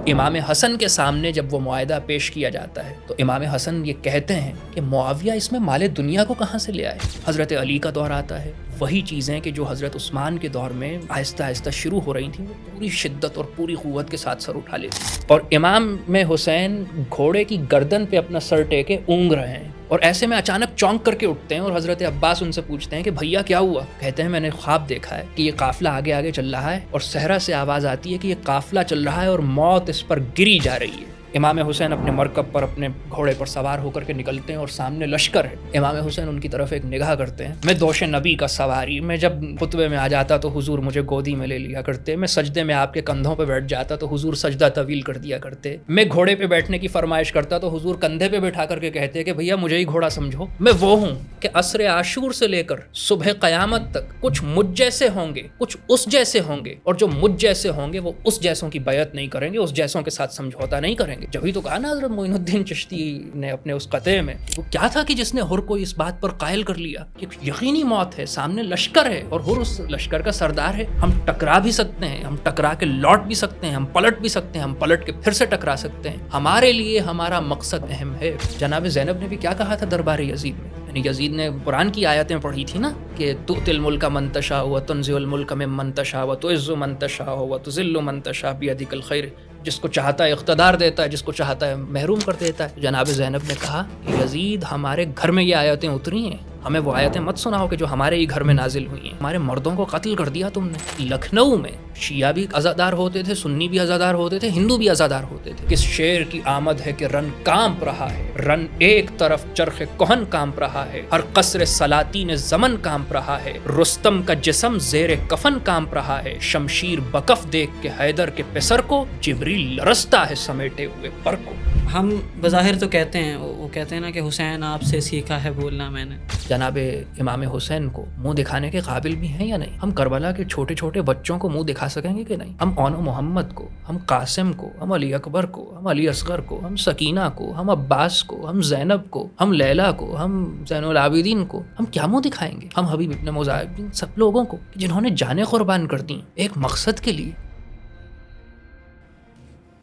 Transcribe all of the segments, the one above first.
امام حسن کے سامنے جب وہ معاہدہ پیش کیا جاتا ہے تو امام حسن یہ کہتے ہیں کہ معاویہ اس میں مال دنیا کو کہاں سے لے آئے. حضرت علی کا دور آتا ہے، وہی چیزیں کہ جو حضرت عثمان کے دور میں آہستہ آہستہ شروع ہو رہی تھیں وہ پوری شدت اور پوری قوت کے ساتھ سر اٹھا لیتی. اور امام میں حسین گھوڑے کی گردن پہ اپنا سر ٹیکے اونگ رہے ہیں، اور ایسے میں اچانک چونک کر کے اٹھتے ہیں اور حضرت عباس ان سے پوچھتے ہیں کہ بھیا کیا ہوا؟ کہتے ہیں میں نے خواب دیکھا ہے کہ یہ قافلہ آگے آگے چل رہا ہے اور صحرا سے آواز آتی ہے کہ یہ قافلہ چل رہا ہے اور موت اس پر گری جا رہی ہے. امام حسین اپنے مرکب پر اپنے گھوڑے پر سوار ہو کر کے نکلتے ہیں اور سامنے لشکر ہے. امام حسین ان کی طرف ایک نگاہ کرتے ہیں. میں دوش نبی کا سواری، میں جب خطبے میں آ جاتا تو حضور مجھے گودی میں لے لیا کرتے، میں سجدے میں آپ کے کندھوں پہ بیٹھ جاتا تو حضور سجدہ طویل کر دیا کرتے، میں گھوڑے پہ بیٹھنے کی فرمائش کرتا تو حضور کندھے پہ بٹھا کر کے کہتے کہ بھیا مجھے ہی گھوڑا سمجھو. میں وہ ہوں کہ عصر عاشور سے لے کر صبح قیامت تک کچھ مجھ جیسے ہوں گے، کچھ اس جیسے ہوں گے، اور جو مجھ جیسے ہوں گے وہ اس جیسوں کی بیعت نہیں کریں گے، اس جیسوں کے ساتھ سمجھوتا نہیں کریں گے. جبھی تو کہا نا حضرت معین الدین چشتی نے اپنے اس قطعے میں، وہ کیا تھا کہ جس نے ہر کو اس بات پر قائل کر لیا کہ یقینی موت ہے، سامنے لشکر ہے اور ہر اس لشکر کا سردار ہے. ہم ٹکرا بھی سکتے ہیں، ہم ٹکرا کے لوٹ بھی سکتے ہیں، ہم پلٹ بھی سکتے ہیں، ہم پلٹ کے پھر سے ٹکرا سکتے ہیں. ہمارے لیے ہمارا مقصد اہم ہے. جناب زینب نے بھی کیا کہا تھا دربار یزید میں؟ یعنی یزید نے قرآن کی آیتیں پڑھی تھی نا کہ تؤتی الملک من تشاء وتنزع الملک ممن تشاء وتعز من تشاء وتذل من تشاء بیدک الخیر. جس کو چاہتا ہے اقتدار دیتا ہے، جس کو چاہتا ہے محروم کر دیتا ہے. جناب زینب نے کہا کہ یزید ہمارے گھر میں یہ آیتیں اتری ہیں، ہمیں وہ آیتیں مت سناؤ کہ جو ہمارے ہی گھر میں نازل ہوئی ہیں. ہمارے مردوں کو قتل کر دیا تم نے. لکھنؤ میں شیعہ بھی عزادار ہوتے تھے، سنی بھی عزادار ہوتے تھے، ہندو بھی عزادار ہوتے تھے. کس شعر کی آمد ہے کہ رن کانپ رہا ہے، رن ایک طرف چرخ کہن کانپ رہا ہے، ہر قصر سلاطین زمن کانپ رہا ہے، رستم کا جسم زیر کفن کانپ رہا ہے، شمشیر بکف دیکھ کے حیدر کے پسر کو جبریل لرزتا ہے سمیٹے ہوئے پر کو. ہم بظاہر تو کہتے ہیں، وہ کہتے ہیں نا کہ حسین آپ سے سیکھا ہے بولنا میں نے. جناب امام حسین کو منہ دکھانے کے قابل بھی ہیں یا نہیں؟ ہم کربلا کے چھوٹے چھوٹے بچوں کو منہ دکھا سکیں گے کہ نہیں؟ ہم اون و محمد کو، ہم قاسم کو، ہم علی اکبر کو، ہم علی اصغر کو، ہم سکینہ کو، ہم عباس کو، ہم زینب کو، ہم لیلا کو، ہم زین العابدین کو ہم کیا منہ دکھائیں گے؟ ہم حبیب ابن مظاہر، سب لوگوں کو جنہوں نے جانیں قربان کر دیں ایک مقصد کے لیے.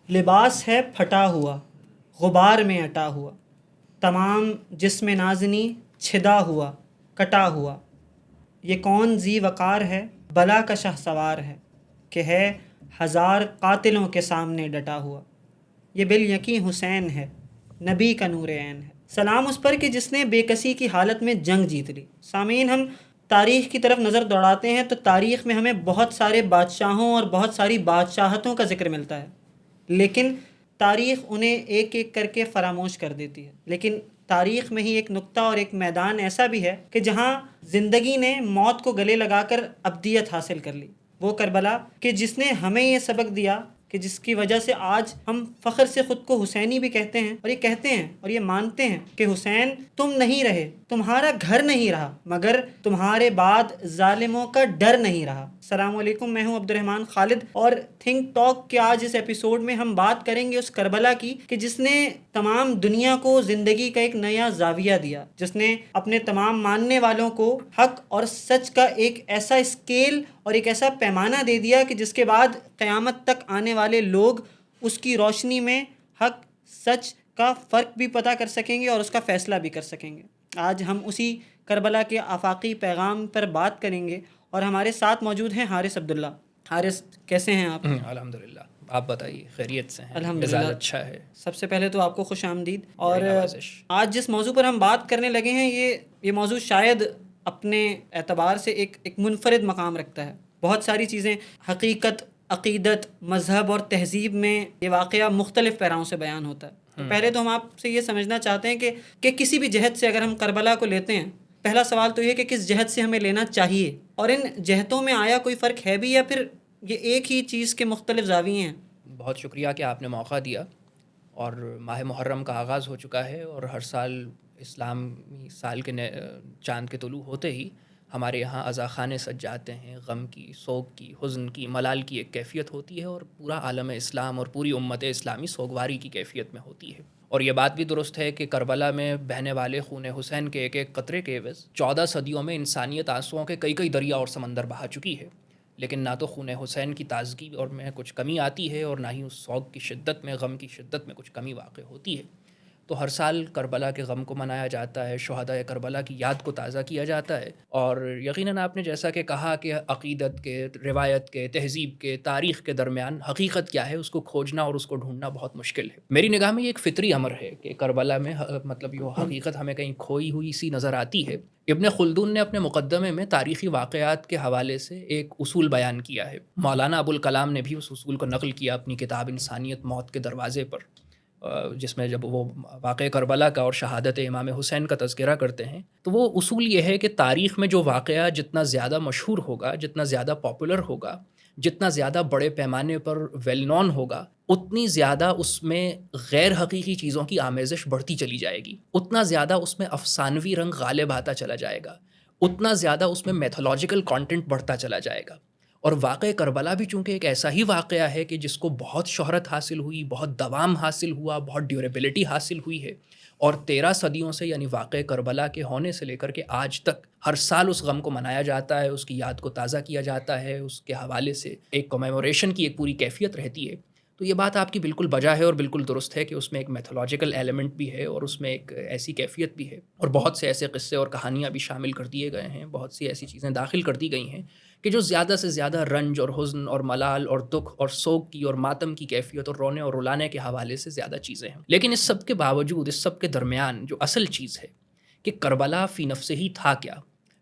لباس ہے پھٹا ہوا، غبار میں اٹا ہوا، تمام جسم نازنی چھدا ہوا، کٹا ہوا. یہ کون ذی وقار ہے، بلا کا شہ سوار ہے، کہ ہے ہزار قاتلوں کے سامنے ڈٹا ہوا. یہ بالیقین حسین ہے، نبی کا نور عین ہے. سلام اس پر کہ جس نے بے کسی کی حالت میں جنگ جیت لی. سامعین، ہم تاریخ کی طرف نظر دوڑاتے ہیں تو تاریخ میں ہمیں بہت سارے بادشاہوں اور بہت ساری بادشاہتوں کا ذکر ملتا ہے، لیکن تاریخ انہیں ایک ایک کر کے فراموش کر دیتی ہے. لیکن تاریخ میں ہی ایک نقطہ اور ایک میدان ایسا بھی ہے کہ جہاں زندگی نے موت کو گلے لگا کر ابدیت حاصل کر لی. وہ کربلا کہ جس نے ہمیں یہ سبق دیا کہ جس کی وجہ سے آج ہم فخر سے خود کو حسینی بھی کہتے ہیں، اور یہ کہتے ہیں اور یہ مانتے ہیں کہ حسین تم نہیں رہے، تمہارا گھر نہیں رہا، مگر تمہارے بعد ظالموں کا ڈر نہیں رہا. السلام علیکم، میں ہوں عبد الرحمن خالد، اور تھنک ٹاک کے آج اس ایپیسوڈ میں ہم بات کریں گے اس کربلا کی کہ جس نے تمام دنیا کو زندگی کا ایک نیا زاویہ دیا، جس نے اپنے تمام ماننے والوں کو حق اور سچ کا ایک ایسا اسکیل اور ایک ایسا پیمانہ دے دیا کہ جس کے بعد قیامت تک آنے والے لوگ اس کی روشنی میں حق سچ کا فرق بھی پتہ کر سکیں گے اور اس کا فیصلہ بھی کر سکیں گے. آج ہم اسی کربلا کے آفاقی پیغام پر بات کریں گے، اور ہمارے ساتھ موجود ہیں حارث عبداللہ. حارث، کیسے ہیں آپ؟ الحمدللہ، آپ بتائیے، خیریت سے ہیں؟ الحمدللہ، مزاج اچھا ہے. سب سے پہلے تو آپ کو خوش آمدید. اور آج جس موضوع پر ہم بات کرنے لگے ہیں یہ موضوع شاید اپنے اعتبار سے ایک منفرد مقام رکھتا ہے. بہت ساری چیزیں، حقیقت، عقیدت، مذہب اور تہذیب میں یہ واقعہ مختلف پیراؤں سے بیان ہوتا ہے. تو پہلے تو ہم آپ سے یہ سمجھنا چاہتے ہیں کہ کسی بھی جہت سے اگر ہم کربلا کو لیتے ہیں، پہلا سوال تو یہ کہ کس جہت سے ہمیں لینا چاہیے، اور ان جہتوں میں آیا کوئی فرق ہے بھی، یا پھر یہ ایک ہی چیز کے مختلف زاویے ہیں؟ بہت شکریہ کہ آپ نے موقع دیا. اور ماہ محرم کا آغاز ہو چکا ہے، اور ہر سال اسلامی سال کے چاند کے طلوع ہوتے ہی ہمارے یہاں عزاخانے سج جاتے ہیں. غم کی، سوگ کی، حزن کی، ملال کی ایک کیفیت ہوتی ہے، اور پورا عالم اسلام اور پوری امت اسلامی سوگواری کی کیفیت میں ہوتی ہے. اور یہ بات بھی درست ہے کہ کربلا میں بہنے والے خون حسین کے ایک ایک قطرے کے عوض 14 صدیوں میں انسانیت آنسوؤں کے کئی کئی دریا اور سمندر بہا چکی ہے. لیکن نہ تو خون حسین کی تازگی اور میں کچھ کمی آتی ہے اور نہ ہی اس سوگ کی شدت میں، غم کی شدت میں کچھ کمی واقع ہوتی ہے۔ تو ہر سال کربلا کے غم کو منایا جاتا ہے، شہداء کربلا کی یاد کو تازہ کیا جاتا ہے، اور یقیناً آپ نے جیسا کہ کہا کہ عقیدت کے، روایت کے، تہذیب کے، تاریخ کے درمیان حقیقت کیا ہے اس کو کھوجنا اور اس کو ڈھونڈنا بہت مشکل ہے۔ میری نگاہ میں یہ ایک فطری امر ہے کہ کربلا میں مطلب یہ حقیقت ہمیں کہیں کھوئی ہوئی سی نظر آتی ہے۔ ابن خلدون نے اپنے مقدمے میں تاریخی واقعات کے حوالے سے ایک اصول بیان کیا ہے۔ مولانا ابوالکلام نے بھی اس اصول کو نقل کیا اپنی کتاب انسانیت موت کے دروازے پر، جس میں جب وہ واقعہ کربلا کا اور شہادت امام حسین کا تذکرہ کرتے ہیں تو وہ اصول یہ ہے کہ تاریخ میں جو واقعہ جتنا زیادہ مشہور ہوگا، جتنا زیادہ پاپولر ہوگا، جتنا زیادہ بڑے پیمانے پر ویل نون ہوگا، اتنی زیادہ اس میں غیر حقیقی چیزوں کی آمیزش بڑھتی چلی جائے گی، اتنا زیادہ اس میں افسانوی رنگ غالب آتا چلا جائے گا، اتنا زیادہ اس میں میتھولوجیکل کانٹینٹ بڑھتا چلا جائے گا۔ اور واقعہ کربلا بھی چونکہ ایک ایسا ہی واقعہ ہے کہ جس کو بہت شہرت حاصل ہوئی، بہت دوام حاصل ہوا، بہت ڈیوریبلٹی حاصل ہوئی ہے، اور 13 صدیوں سے یعنی واقعہ کربلا کے ہونے سے لے کر کے آج تک ہر سال اس غم کو منایا جاتا ہے، اس کی یاد کو تازہ کیا جاتا ہے، اس کے حوالے سے ایک کمیموریشن کی ایک پوری کیفیت رہتی ہے۔ تو یہ بات آپ کی بالکل بجا ہے اور بالکل درست ہے کہ اس میں ایک میتھولوجیکل ایلیمنٹ بھی ہے اور اس میں ایک ایسی کیفیت بھی ہے، اور بہت سے ایسے قصے اور کہانیاں بھی شامل کر دیے گئے ہیں، بہت سی ایسی چیزیں داخل کر دی گئی ہیں کہ جو زیادہ سے زیادہ رنج اور حزن اور ملال اور دکھ اور سوگ کی اور ماتم کی کیفیت اور رونے اور رلانے کے حوالے سے زیادہ چیزیں ہیں۔ لیکن اس سب کے باوجود، اس سب کے درمیان جو اصل چیز ہے کہ کربلا فی نفسہ ہی تھا کیا،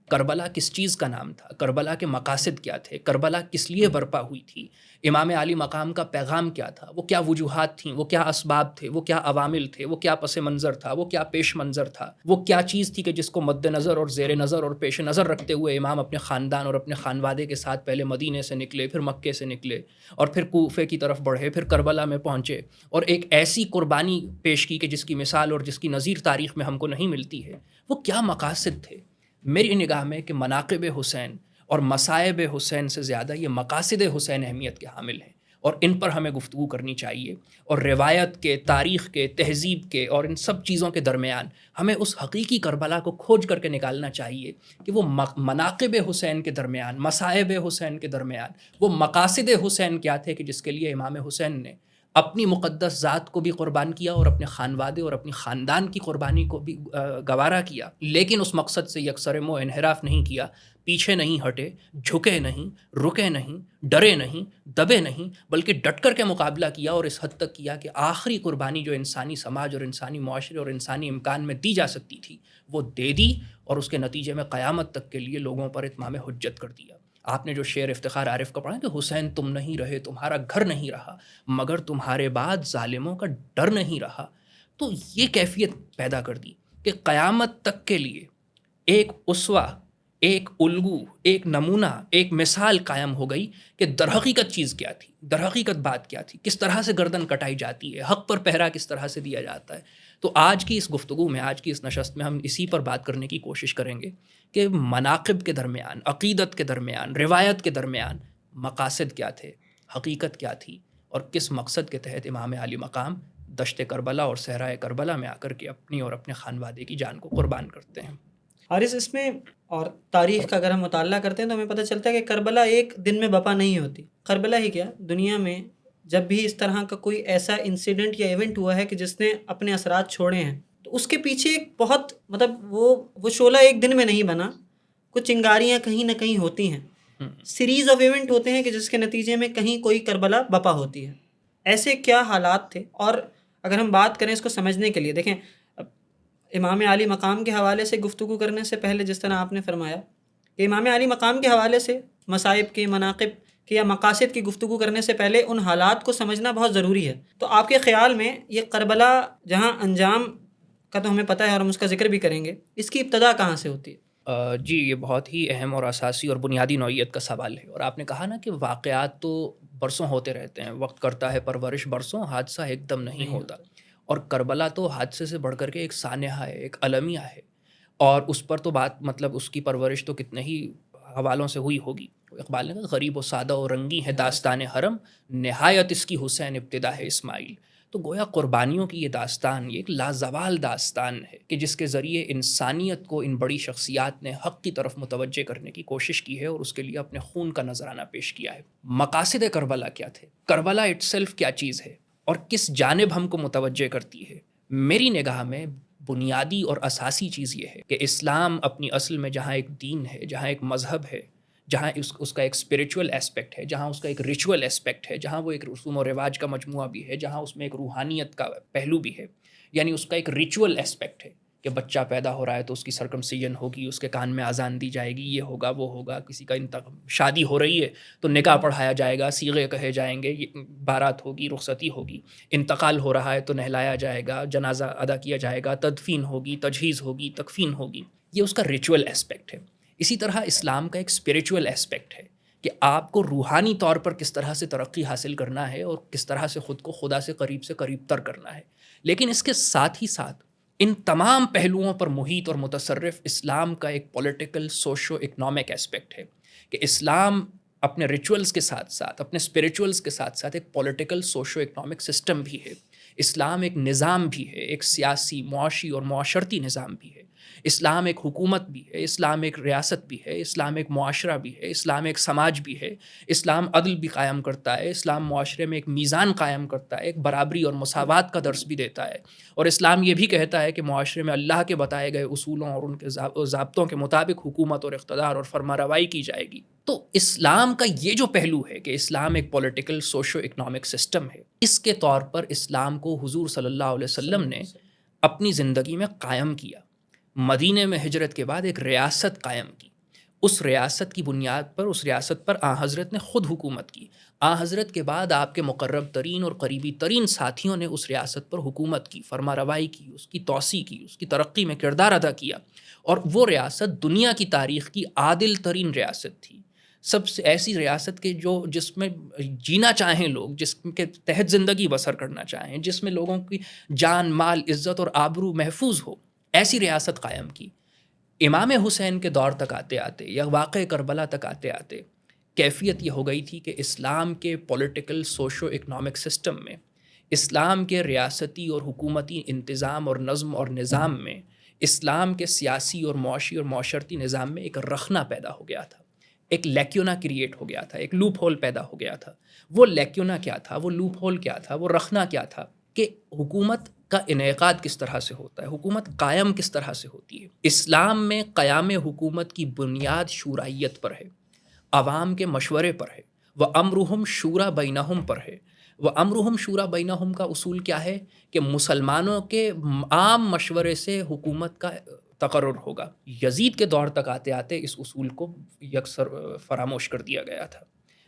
کربلا کس چیز کا نام تھا، کربلا کے مقاصد کیا تھے، کربلا کس لیے برپا ہوئی تھی، امام علی مقام کا پیغام کیا تھا، وہ کیا وجوہات تھیں، وہ کیا اسباب تھے، وہ کیا عوامل تھے، وہ کیا پس منظر تھا، وہ کیا پیش منظر تھا، وہ کیا چیز تھی کہ جس کو مد نظر اور زیر نظر اور پیش نظر رکھتے ہوئے امام اپنے خاندان اور اپنے خانوادے کے ساتھ پہلے مدینے سے نکلے، پھر مکے سے نکلے اور پھر کوفے کی طرف بڑھے، پھر کربلا میں پہنچے اور ایک ایسی قربانی پیش کی کہ جس کی مثال اور جس کی نظیر تاریخ میں ہم کو نہیں ملتی ہے۔ وہ کیا مقاصد تھے؟ میری نگاہ میں کہ مناقب حسین اور مصائب حسین سے زیادہ یہ مقاصد حسین اہمیت کے حامل ہیں، اور ان پر ہمیں گفتگو کرنی چاہیے، اور روایت کے، تاریخ کے، تہذیب کے اور ان سب چیزوں کے درمیان ہمیں اس حقیقی کربلا کو کھوج کر کے نکالنا چاہیے کہ وہ مناقب حسین کے درمیان، مصائب حسین کے درمیان وہ مقاصد حسین کیا تھے کہ جس کے لیے امام حسین نے اپنی مقدس ذات کو بھی قربان کیا اور اپنے خانوادے اور اپنی خاندان کی قربانی کو بھی گوارا کیا، لیکن اس مقصد سے یکسر مو انحراف نہیں کیا، پیچھے نہیں ہٹے، جھکے نہیں، رکے نہیں، ڈرے نہیں، دبے نہیں، بلکہ ڈٹ کر کے مقابلہ کیا، اور اس حد تک کیا کہ آخری قربانی جو انسانی سماج اور انسانی معاشرے اور انسانی امکان میں دی جا سکتی تھی وہ دے دی، اور اس کے نتیجے میں قیامت تک کے لیے لوگوں پر اتمام حجت کر دیا۔ آپ نے جو شعر افتخار عارف کا پڑھا کہ حسین تم نہیں رہے، تمہارا گھر نہیں رہا، مگر تمہارے بعد ظالموں کا ڈر نہیں رہا، تو یہ کیفیت پیدا کر دی کہ قیامت تک کے لیے ایک اسوہ، ایک الگو، ایک نمونہ، ایک مثال قائم ہو گئی کہ درحقیقت چیز کیا تھی، درحقیقت بات کیا تھی، کس طرح سے گردن کٹائی جاتی ہے، حق پر پہرا کس طرح سے دیا جاتا ہے۔ تو آج کی اس گفتگو میں، آج کی اس نشست میں ہم اسی پر بات کرنے کی کوشش کریں گے کہ مناقب کے درمیان، عقیدت کے درمیان، روایت کے درمیان مقاصد کیا تھے، حقیقت کیا تھی، اور کس مقصد کے تحت امام علی مقام دشت کربلا اور صحرائے کربلا میں آ کر کے اپنی اور اپنے خانوادے کی جان کو قربان کرتے ہیں۔ حارث، اس میں اور تاریخ کا اگر ہم مطالعہ کرتے ہیں تو ہمیں پتہ چلتا ہے کہ کربلا ایک دن میں بپا نہیں ہوتی۔ کربلا ہی کیا، دنیا میں جب بھی اس طرح کا کوئی ایسا انسیڈنٹ یا ایونٹ ہوا ہے کہ جس نے اپنے اثرات چھوڑے ہیں، تو اس کے پیچھے ایک بہت وہ شعلہ ایک دن میں نہیں بنا، کچھ چنگاریاں کہیں نہ کہیں ہوتی ہیں، سیریز آف ایونٹ ہوتے ہیں کہ جس کے نتیجے میں کہیں کوئی کربلا بپا ہوتی ہے۔ ایسے کیا حالات تھے؟ اور اگر ہم بات کریں اس کو سمجھنے کے لیے، دیکھیں امام علی مقام کے حوالے سے گفتگو کرنے سے پہلے جس طرح آپ نے فرمایا کہ امام علی مقام کے حوالے سے مصائب کے، مناقب کے یا مقاصد کی گفتگو کرنے سے پہلے ان حالات کو سمجھنا بہت ضروری ہے۔ تو آپ کے خیال میں یہ کربلا جہاں انجام کا تو ہمیں پتہ ہے اور ہم اس کا ذکر بھی کریں گے، اس کی ابتدا کہاں سے ہوتی ہے؟ جی، یہ بہت ہی اہم اور اساسی اور بنیادی نوعیت کا سوال ہے، اور آپ نے کہا نا کہ واقعات تو برسوں ہوتے رہتے ہیں، وقت کرتا ہے پرورش برسوں، حادثہ ایک دم نہیں ہوتا، اور کربلا تو حادثے سے بڑھ کر کے ایک سانحہ ہے، ایک المیہ ہے، اور اس پر تو بات مطلب اس کی پرورش تو کتنے ہی حوالوں سے ہوئی ہوگی۔ اقبال نے کہا غریب و سادہ و رنگی ہے داستان حرم، نہایت اس کی حسین ابتدا ہے اسماعیل۔ تو گویا قربانیوں کی یہ داستان، یہ ایک لازوال داستان ہے کہ جس کے ذریعے انسانیت کو ان بڑی شخصیات نے حق کی طرف متوجہ کرنے کی کوشش کی ہے اور اس کے لیے اپنے خون کا نذرانہ پیش کیا ہے۔ مقاصد کربلا کیا تھے؟ کربلا اٹ سیلف کیا چیز ہے اور کس جانب ہم کو متوجہ کرتی ہے؟ میری نگاہ میں بنیادی اور اساسی چیز یہ ہے کہ اسلام اپنی اصل میں جہاں ایک دین ہے، جہاں ایک مذہب ہے، جہاں اس کا ایک اسپریچول اسپیکٹ ہے، جہاں اس کا ایک ریچول اسپیکٹ ہے، جہاں وہ ایک رسوم و رواج کا مجموعہ بھی ہے، جہاں اس میں ایک روحانیت کا پہلو بھی ہے، یعنی اس کا ایک ریچول اسپیکٹ ہے کہ بچہ پیدا ہو رہا ہے تو اس کی سرکمسیجن ہوگی، اس کے کان میں اذان دی جائے گی، یہ ہوگا وہ ہوگا، کسی کا شادی ہو رہی ہے تو نکاح پڑھایا جائے گا، صیغے کہے جائیں گے، بارات ہوگی، رخصتی ہوگی، انتقال ہو رہا ہے تو نہلایا جائے گا، جنازہ ادا کیا جائے گا، تدفین ہوگی، تجہیز ہوگی، تکفین ہوگی۔ یہ اس کا ریچول اسپیکٹ ہے۔ اسی طرح اسلام کا ایک اسپریچول اسپیکٹ ہے کہ آپ کو روحانی طور پر کس طرح سے ترقی حاصل کرنا ہے اور کس طرح سے خود کو خدا سے قریب تر کرنا ہے۔ لیکن اس کے ساتھ ہی ساتھ ان تمام پہلوؤں پر محیط اور متصرف اسلام کا ایک پولیٹیکل، سوشو اکنامک اسپیکٹ ہے کہ اسلام اپنے ریچولز کے ساتھ ساتھ، اپنے اسپریچولز کے ساتھ ساتھ ایک پولیٹیکل، سوشو اکنامک سسٹم بھی ہے۔ اسلام ایک نظام بھی ہے، ایک سیاسی، معاشی اور معاشرتی نظام بھی ہے۔ اسلام ایک حکومت بھی ہے، اسلام ایک ریاست بھی ہے، اسلام ایک معاشرہ بھی ہے، اسلام ایک سماج بھی ہے۔ اسلام عدل بھی قائم کرتا ہے، اسلام معاشرے میں ایک میزان قائم کرتا ہے، ایک برابری اور مساوات کا درس بھی دیتا ہے، اور اسلام یہ بھی کہتا ہے کہ معاشرے میں اللہ کے بتائے گئے اصولوں اور ان کے ضابطوں کے مطابق حکومت اور اقتدار اور فرمانروائی کی جائے گی۔ تو اسلام کا یہ جو پہلو ہے کہ اسلام ایک پولیٹیکل، سوشو اکنامک سسٹم ہے، اس کے طور پر اسلام کو حضور صلی اللہ علیہ وسلم نے اپنی زندگی میں قائم کیا۔ مدینے میں ہجرت کے بعد ایک ریاست قائم کی، اس ریاست کی بنیاد پر، اس ریاست پر آن حضرت نے خود حکومت کی۔ آن حضرت کے بعد آپ کے مقرب ترین اور قریبی ترین ساتھیوں نے اس ریاست پر حکومت کی، فرمانروائی کی، اس کی توسیع کی، اس کی ترقی میں کردار ادا کیا، اور وہ ریاست دنیا کی تاریخ کی عادل ترین ریاست تھی۔ سب سے ایسی ریاست کے جس میں جینا چاہیں لوگ، جس کے تحت زندگی بسر کرنا چاہیں، جس میں لوگوں کی جان، مال، عزت اور آبرو محفوظ ہو، ایسی ریاست قائم کی۔ امام حسین کے دور تک آتے آتے یا واقع کربلا تک آتے آتے کیفیت یہ ہو گئی تھی کہ اسلام کے پولیٹیکل، سوشو اکنامک سسٹم میں، اسلام کے ریاستی اور حکومتی انتظام اور نظم اور نظام میں، اسلام کے سیاسی اور معاشی اور معاشرتی نظام میں ایک رخنہ پیدا ہو گیا تھا، ایک لیکیونا کریٹ ہو گیا تھا، ایک لوپ ہول پیدا ہو گیا تھا۔ وہ لیکیونا کیا تھا، وہ لوپ ہول کیا تھا، وہ رخنہ کیا تھا کہ حکومت کا انعقاد کس طرح سے ہوتا ہے، حکومت قائم کس طرح سے ہوتی ہے۔ اسلام میں قیام حکومت کی بنیاد شورائیت پر ہے، عوام کے مشورے پر ہے، وَأَمْرُهُمْ شُورَى بَيْنَهُمْ پر ہے۔ وَأَمْرُهُمْ شُورَى بَيْنَهُمْ کا اصول کیا ہے کہ مسلمانوں کے عام مشورے سے حکومت کا تقرر ہوگا۔ یزید کے دور تک آتے آتے اس اصول کو یکسر فراموش کر دیا گیا تھا۔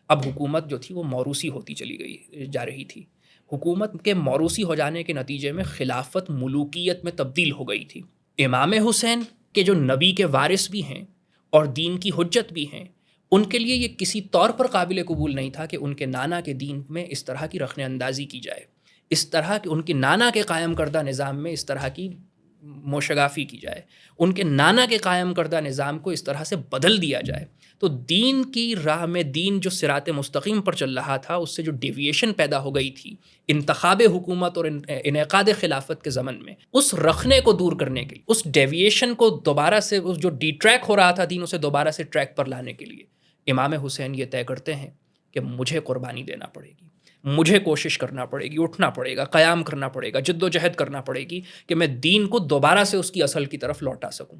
اب حکومت جو تھی وہ موروثی ہوتی چلی جا رہی تھی۔ حکومت کے موروثی ہو جانے کے نتیجے میں خلافت ملوکیت میں تبدیل ہو گئی تھی۔ امام حسین کے جو نبی کے وارث بھی ہیں اور دین کی حجت بھی ہیں، ان کے لیے یہ کسی طور پر قابل قبول نہیں تھا کہ ان کے نانا کے دین میں اس طرح کی رخنہ اندازی کی جائے، اس طرح کہ ان کے نانا کے قائم کردہ نظام میں اس طرح کی موشگافی کی جائے، ان کے نانا کے قائم کردہ نظام کو اس طرح سے بدل دیا جائے۔ تو دین کی راہ میں، دین جو صراط مستقیم پر چل رہا تھا، اس سے جو ڈیویشن پیدا ہو گئی تھی انتخاب حکومت اور انعقاد خلافت کے ضمن میں، اس رخنے کو دور کرنے کے لیے، اس ڈیویشن کو دوبارہ سے، اس جو ڈی ٹریک ہو رہا تھا دین، اسے دوبارہ سے ٹریک پر لانے کے لیے امام حسین یہ طے کرتے ہیں کہ مجھے قربانی دینا پڑے گی، مجھے کوشش کرنا پڑے گی، اٹھنا پڑے گا، قیام کرنا پڑے گا، جد و جہد کرنا پڑے گی کہ میں دین کو دوبارہ سے اس کی اصل کی طرف لوٹا سکوں۔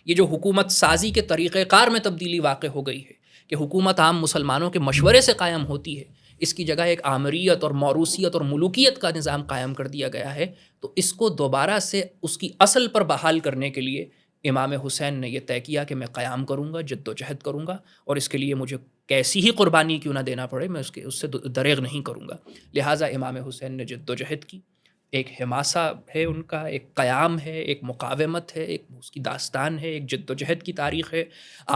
یہ جو حکومت سازی کے طریقہ کار میں تبدیلی واقع ہو گئی ہے کہ حکومت عام مسلمانوں کے مشورے سے قائم ہوتی ہے، اس کی جگہ ایک آمریت اور موروثیت اور ملوکیت کا نظام قائم کر دیا گیا ہے، تو اس کو دوبارہ سے اس کی اصل پر بحال کرنے کے لیے امام حسین نے یہ طے کیا کہ میں قیام کروں گا، جد و جہد کروں گا، اور اس کے لیے مجھے کیسی ہی قربانی کیوں نہ دینا پڑے، میں اس سے دریغ نہیں کروں گا۔ لہٰذا امام حسین نے جد و جہد کی، ایک حماسہ ہے ان کا، ایک قیام ہے، ایک مقاومت ہے، ایک اس کی داستان ہے، ایک جد و جہد کی تاریخ ہے۔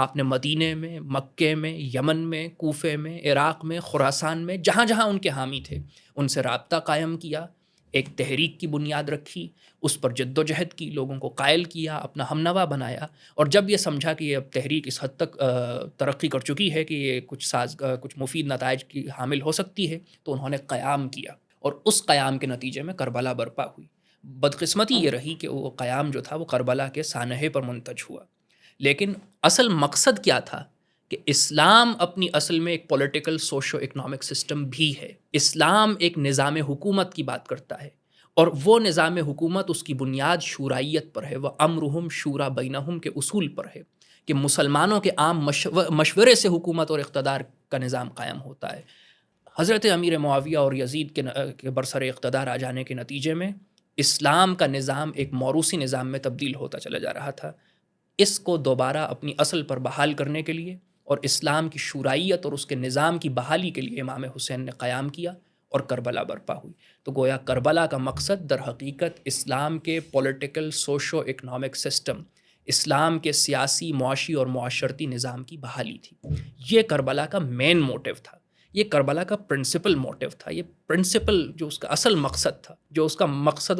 آپ نے مدینے میں، مکے میں، یمن میں، کوفے میں، عراق میں، خراسان میں، جہاں جہاں ان کے حامی تھے، ان سے رابطہ قائم کیا، ایک تحریک کی بنیاد رکھی، اس پر جد و جہد کی، لوگوں کو قائل کیا، اپنا ہمنوا بنایا، اور جب یہ سمجھا کہ یہ اب تحریک اس حد تک ترقی کر چکی ہے کہ یہ کچھ مفید نتائج کی حامل ہو سکتی ہے، تو انہوں نے قیام کیا۔ اور اس قیام کے نتیجے میں کربلا برپا ہوئی. بدقسمتی یہ رہی کہ وہ قیام جو تھا وہ کربلا کے سانحے پر منتج ہوا. لیکن اصل مقصد کیا تھا کہ اسلام اپنی اصل میں ایک پولیٹیکل سوشو اکنامک سسٹم بھی ہے. اسلام ایک نظام حکومت کی بات کرتا ہے اور وہ نظام حکومت اس کی بنیاد شورائیت پر ہے، وہ امرہم شورا بینہم کے اصول پر ہے کہ مسلمانوں کے عام مشورے سے حکومت اور اقتدار کا نظام قائم ہوتا ہے. حضرت امیر معاویہ اور یزید کے برسر اقتدار آ جانے کے نتیجے میں اسلام کا نظام ایک موروثی نظام میں تبدیل ہوتا چلا جا رہا تھا. اس کو دوبارہ اپنی اصل پر بحال کرنے کے لیے اور اسلام کی شورائیت اور اس کے نظام کی بحالی کے لیے امام حسین نے قیام کیا اور کربلا برپا ہوئی. تو گویا کربلا کا مقصد در حقیقت اسلام کے پولیٹیکل سوشو اکنامک سسٹم، اسلام کے سیاسی، معاشی اور معاشرتی نظام کی بحالی تھی. یہ کربلا کا مین موٹیو تھا، یہ کربلا کا پرنسپل موٹیو تھا. یہ پرنسپل جو اس کا اصل مقصد تھا، جو اس کا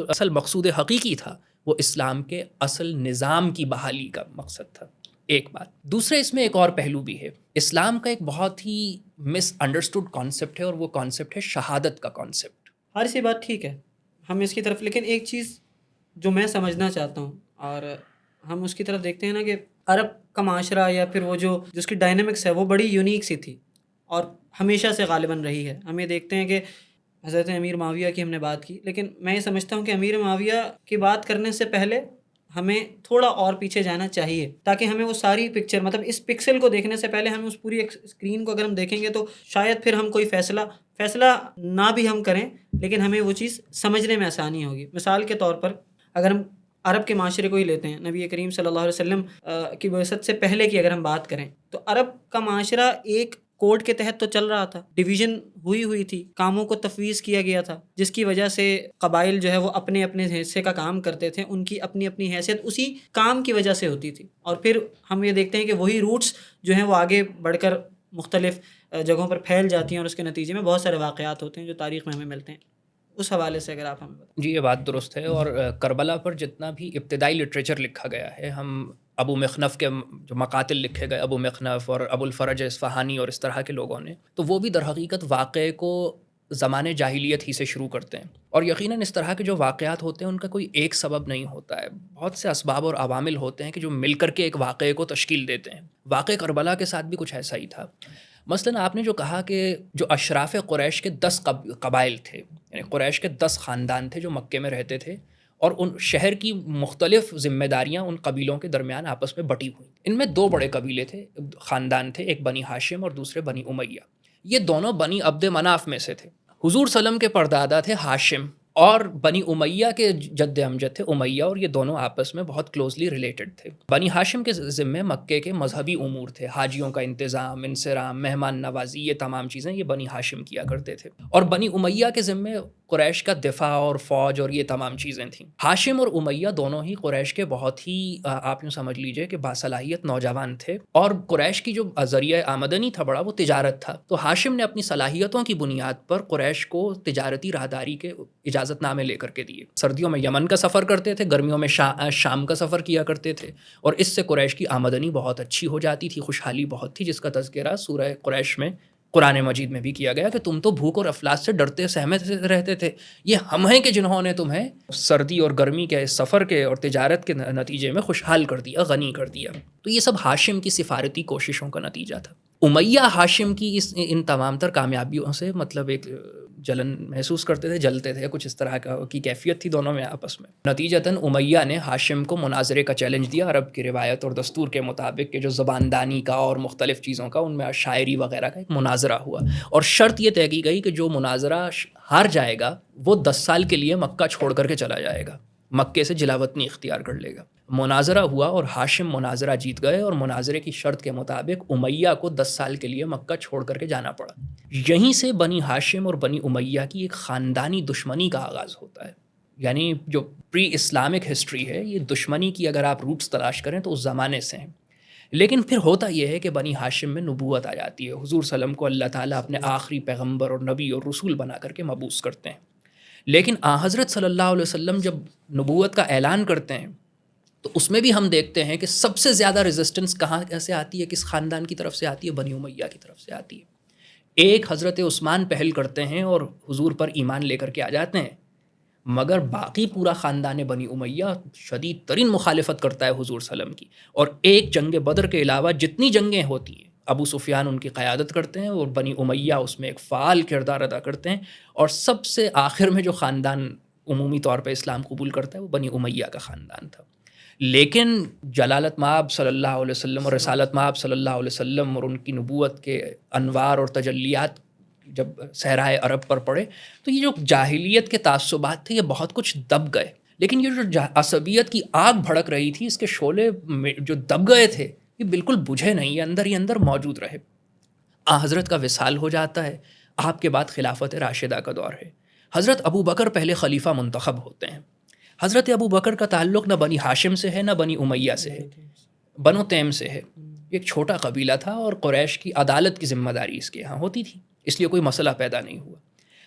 اصل مقصود حقیقی تھا، وہ اسلام کے اصل نظام کی بحالی کا مقصد تھا. ایک بات. دوسرے اس میں ایک اور پہلو بھی ہے. اسلام کا ایک بہت ہی مس انڈرسٹوڈ کانسیپٹ ہے اور وہ کانسیپٹ ہے شہادت کا کانسیپٹ. ہر سی بات ٹھیک ہے، ہم اس کی طرف، لیکن ایک چیز جو میں سمجھنا چاہتا ہوں، اور ہم اس کی طرف دیکھتے ہیں نا کہ عرب کا معاشرہ یا پھر وہ جو جس کی ڈائنامکس ہے وہ بڑی یونیک سی تھی اور ہمیشہ سے غالباً رہی ہے. ہم یہ دیکھتے ہیں کہ حضرت امیر معاویہ کی ہم نے بات کی، لیکن میں یہ سمجھتا ہوں کہ امیر معاویہ کی بات کرنے سے پہلے ہمیں تھوڑا اور پیچھے جانا چاہیے تاکہ ہمیں وہ ساری پکچر، مطلب اس پکسل کو دیکھنے سے پہلے ہمیں اس پوری اسکرین کو اگر ہم دیکھیں گے تو شاید پھر ہم کوئی فیصلہ نہ بھی ہم کریں، لیکن ہمیں وہ چیز سمجھنے میں آسانی ہوگی. مثال کے طور پر اگر ہم عرب کے معاشرے کو ہی لیتے ہیں، نبی کریم صلی اللہ علیہ وسلم کی بعثت سے پہلے کی اگر ہم بات کریں تو عرب کا معاشرہ ایک کوڈ کے تحت تو چل رہا تھا، ڈویژن ہوئی تھی، کاموں کو تفویض کیا گیا تھا، جس کی وجہ سے قبائل جو ہے وہ اپنے اپنے حصے کا کام کرتے تھے، ان کی اپنی اپنی حیثیت اسی کام کی وجہ سے ہوتی تھی. اور پھر ہم یہ دیکھتے ہیں کہ وہی روٹس جو ہیں وہ آگے بڑھ کر مختلف جگہوں پر پھیل جاتی ہیں اور اس کے نتیجے میں بہت سارے واقعات ہوتے ہیں جو تاریخ میں ہمیں ملتے ہیں. اس حوالے سے اگر آپ ہمیں بتائیں. جی یہ بات درست ہے. اور کربلا پر جتنا بھی ابتدائی لٹریچر لکھا گیا ہے، ہم ابو مخنف کے جو مقاتل لکھے گئے، ابو مخنف اور ابو الفرج اصفہانی اور اس طرح کے لوگوں نے، تو وہ بھی در حقیقت واقعے کو زمانے جاہلیت ہی سے شروع کرتے ہیں. اور یقیناً اس طرح کے جو واقعات ہوتے ہیں ان کا کوئی ایک سبب نہیں ہوتا ہے، بہت سے اسباب اور عوامل ہوتے ہیں کہ جو مل کر کے ایک واقعے کو تشکیل دیتے ہیں. واقعہ کربلا کے ساتھ بھی کچھ ایسا ہی تھا. مثلاً آپ نے جو کہا کہ جو اشراف قریش کے 10 قبائل تھے، یعنی قریش کے 10 خاندان تھے جو مکے میں رہتے تھے، اور ان شہر کی مختلف ذمہ داریاں ان قبیلوں کے درمیان آپس میں بٹی ہوئی. ان میں 2 بڑے قبیلے تھے، خاندان تھے، ایک بنی ہاشم اور دوسرے بنی امیہ. یہ دونوں بنی عبد مناف میں سے تھے. حضور صلی اللہ علیہ وسلم کے پردادا تھے ہاشم اور بنی امیہ کے جد امجد تھے امیہ، اور یہ دونوں آپس میں بہت کلوزلی ریلیٹڈ تھے. بنی ہاشم کے ذمے مکے کے مذہبی امور تھے، حاجیوں کا انتظام، انصرام، مہمان نوازی، یہ تمام چیزیں یہ بنی ہاشم کیا کرتے تھے. اور بنی امیہ کے ذمے قریش کا دفاع اور فوج اور یہ تمام چیزیں تھیں. ہاشم اور امیہ دونوں ہی قریش کے بہت ہی آپ یوں سمجھ لیجئے کہ باصلاحیت نوجوان تھے، اور قریش کی جو ذریعہ آمدنی تھا بڑا، وہ تجارت تھا. تو ہاشم نے اپنی صلاحیتوں کی بنیاد پر قریش کو تجارتی راہداری کے اجازت نامے لے کر کے دیے. سردیوں میں یمن کا سفر کرتے تھے، گرمیوں میں شام کا سفر کیا کرتے تھے، اور اس سے قریش کی آمدنی بہت اچھی ہو جاتی تھی، خوشحالی بہت تھی، جس کا تذکرہ سورہ قریش میں قرآن مجید میں بھی کیا گیا کہ تم تو بھوک اور افلاس سے ڈرتے سہمے رہتے تھے، یہ ہم ہیں کہ جنہوں نے تمہیں سردی اور گرمی کے سفر کے اور تجارت کے نتیجے میں خوشحال کر دیا، غنی کر دیا. تو یہ سب ہاشم کی سفارتی کوششوں کا نتیجہ تھا. امیہ ہاشم کی ان تمام تر کامیابیوں سے مطلب ایک جلن محسوس کرتے تھے، جلتے تھے، کچھ اس طرح کی کیفیت تھی دونوں میں آپس میں. نتیجتاً امیہ نے ہاشم کو مناظرے کا چیلنج دیا عرب کی روایت اور دستور کے مطابق کہ جو زباندانی کا اور مختلف چیزوں کا، ان میں شاعری وغیرہ کا ایک مناظرہ ہوا، اور شرط یہ طے کی گئی کہ جو مناظرہ ہار جائے گا وہ 10 سال کے لیے مکہ چھوڑ کر کے چلا جائے گا، مکے سے جلاوطنی اختیار کر لے گا. مناظرہ ہوا اور ہاشم مناظرہ جیت گئے، اور مناظرے کی شرط کے مطابق امیہ کو 10 سال کے لیے مکہ چھوڑ کر کے جانا پڑا. یہیں سے بنی ہاشم اور بنی امیہ کی ایک خاندانی دشمنی کا آغاز ہوتا ہے. یعنی جو پری اسلامک ہسٹری ہے، یہ دشمنی کی اگر آپ روٹس تلاش کریں تو اس زمانے سے ہیں. لیکن پھر ہوتا یہ ہے کہ بنی ہاشم میں نبوت آ جاتی ہے. حضور صلی اللہ علیہ وسلم کو اللہ تعالیٰ اپنے آخری پیغمبر اور نبی اور رسول بنا کر کے مبعوث کرتے ہیں. لیکن حضرت صلی اللہ علیہ وسلم جب نبوت کا اعلان کرتے ہیں تو اس میں بھی ہم دیکھتے ہیں کہ سب سے زیادہ ریزسٹنس کہاں سے آتی ہے، کس خاندان کی طرف سے آتی ہے؟ بنی امیہ کی طرف سے آتی ہے. ایک حضرت عثمان پہل کرتے ہیں اور حضور پر ایمان لے کر کے آ جاتے ہیں، مگر باقی پورا خاندان بنی امیہ شدید ترین مخالفت کرتا ہے حضور صلی اللہ علیہ وسلم کی. اور ایک جنگ بدر کے علاوہ جتنی جنگیں ہوتی ہیں ابو سفیان ان کی قیادت کرتے ہیں اور بنی امیہ اس میں ایک فعال کردار ادا کرتے ہیں. اور سب سے آخر میں جو خاندان عمومی طور پہ اسلام قبول کرتا ہے وہ بنی امیہ کا خاندان تھا. لیکن جلالت مآب صلی اللہ علیہ وسلم اور رسالت مآب صلی اللہ علیہ وسلم اور ان کی نبوت کے انوار اور تجلیات جب صحرائے عرب پر پڑے تو یہ جو جاہلیت کے تعصبات تھے یہ بہت کچھ دب گئے. لیکن یہ جو عصبیت کی آگ بھڑک رہی تھی اس کے شعلے جو دب گئے تھے یہ بالکل بجھے نہیں، یہ اندر ہی اندر موجود رہے. حضرت کا وصال ہو جاتا ہے، آپ کے بعد خلافت راشدہ کا دور ہے. حضرت ابو بکر پہلے خلیفہ منتخب ہوتے ہیں. حضرت ابو بکر کا تعلق نہ بنی ہاشم سے ہے نہ بنی امیہ سے ہے، بنو تیم سے ہے. ایک چھوٹا قبیلہ تھا اور قریش کی عدالت کی ذمہ داری اس کے یہاں ہوتی تھی، اس لیے کوئی مسئلہ پیدا نہیں ہوا.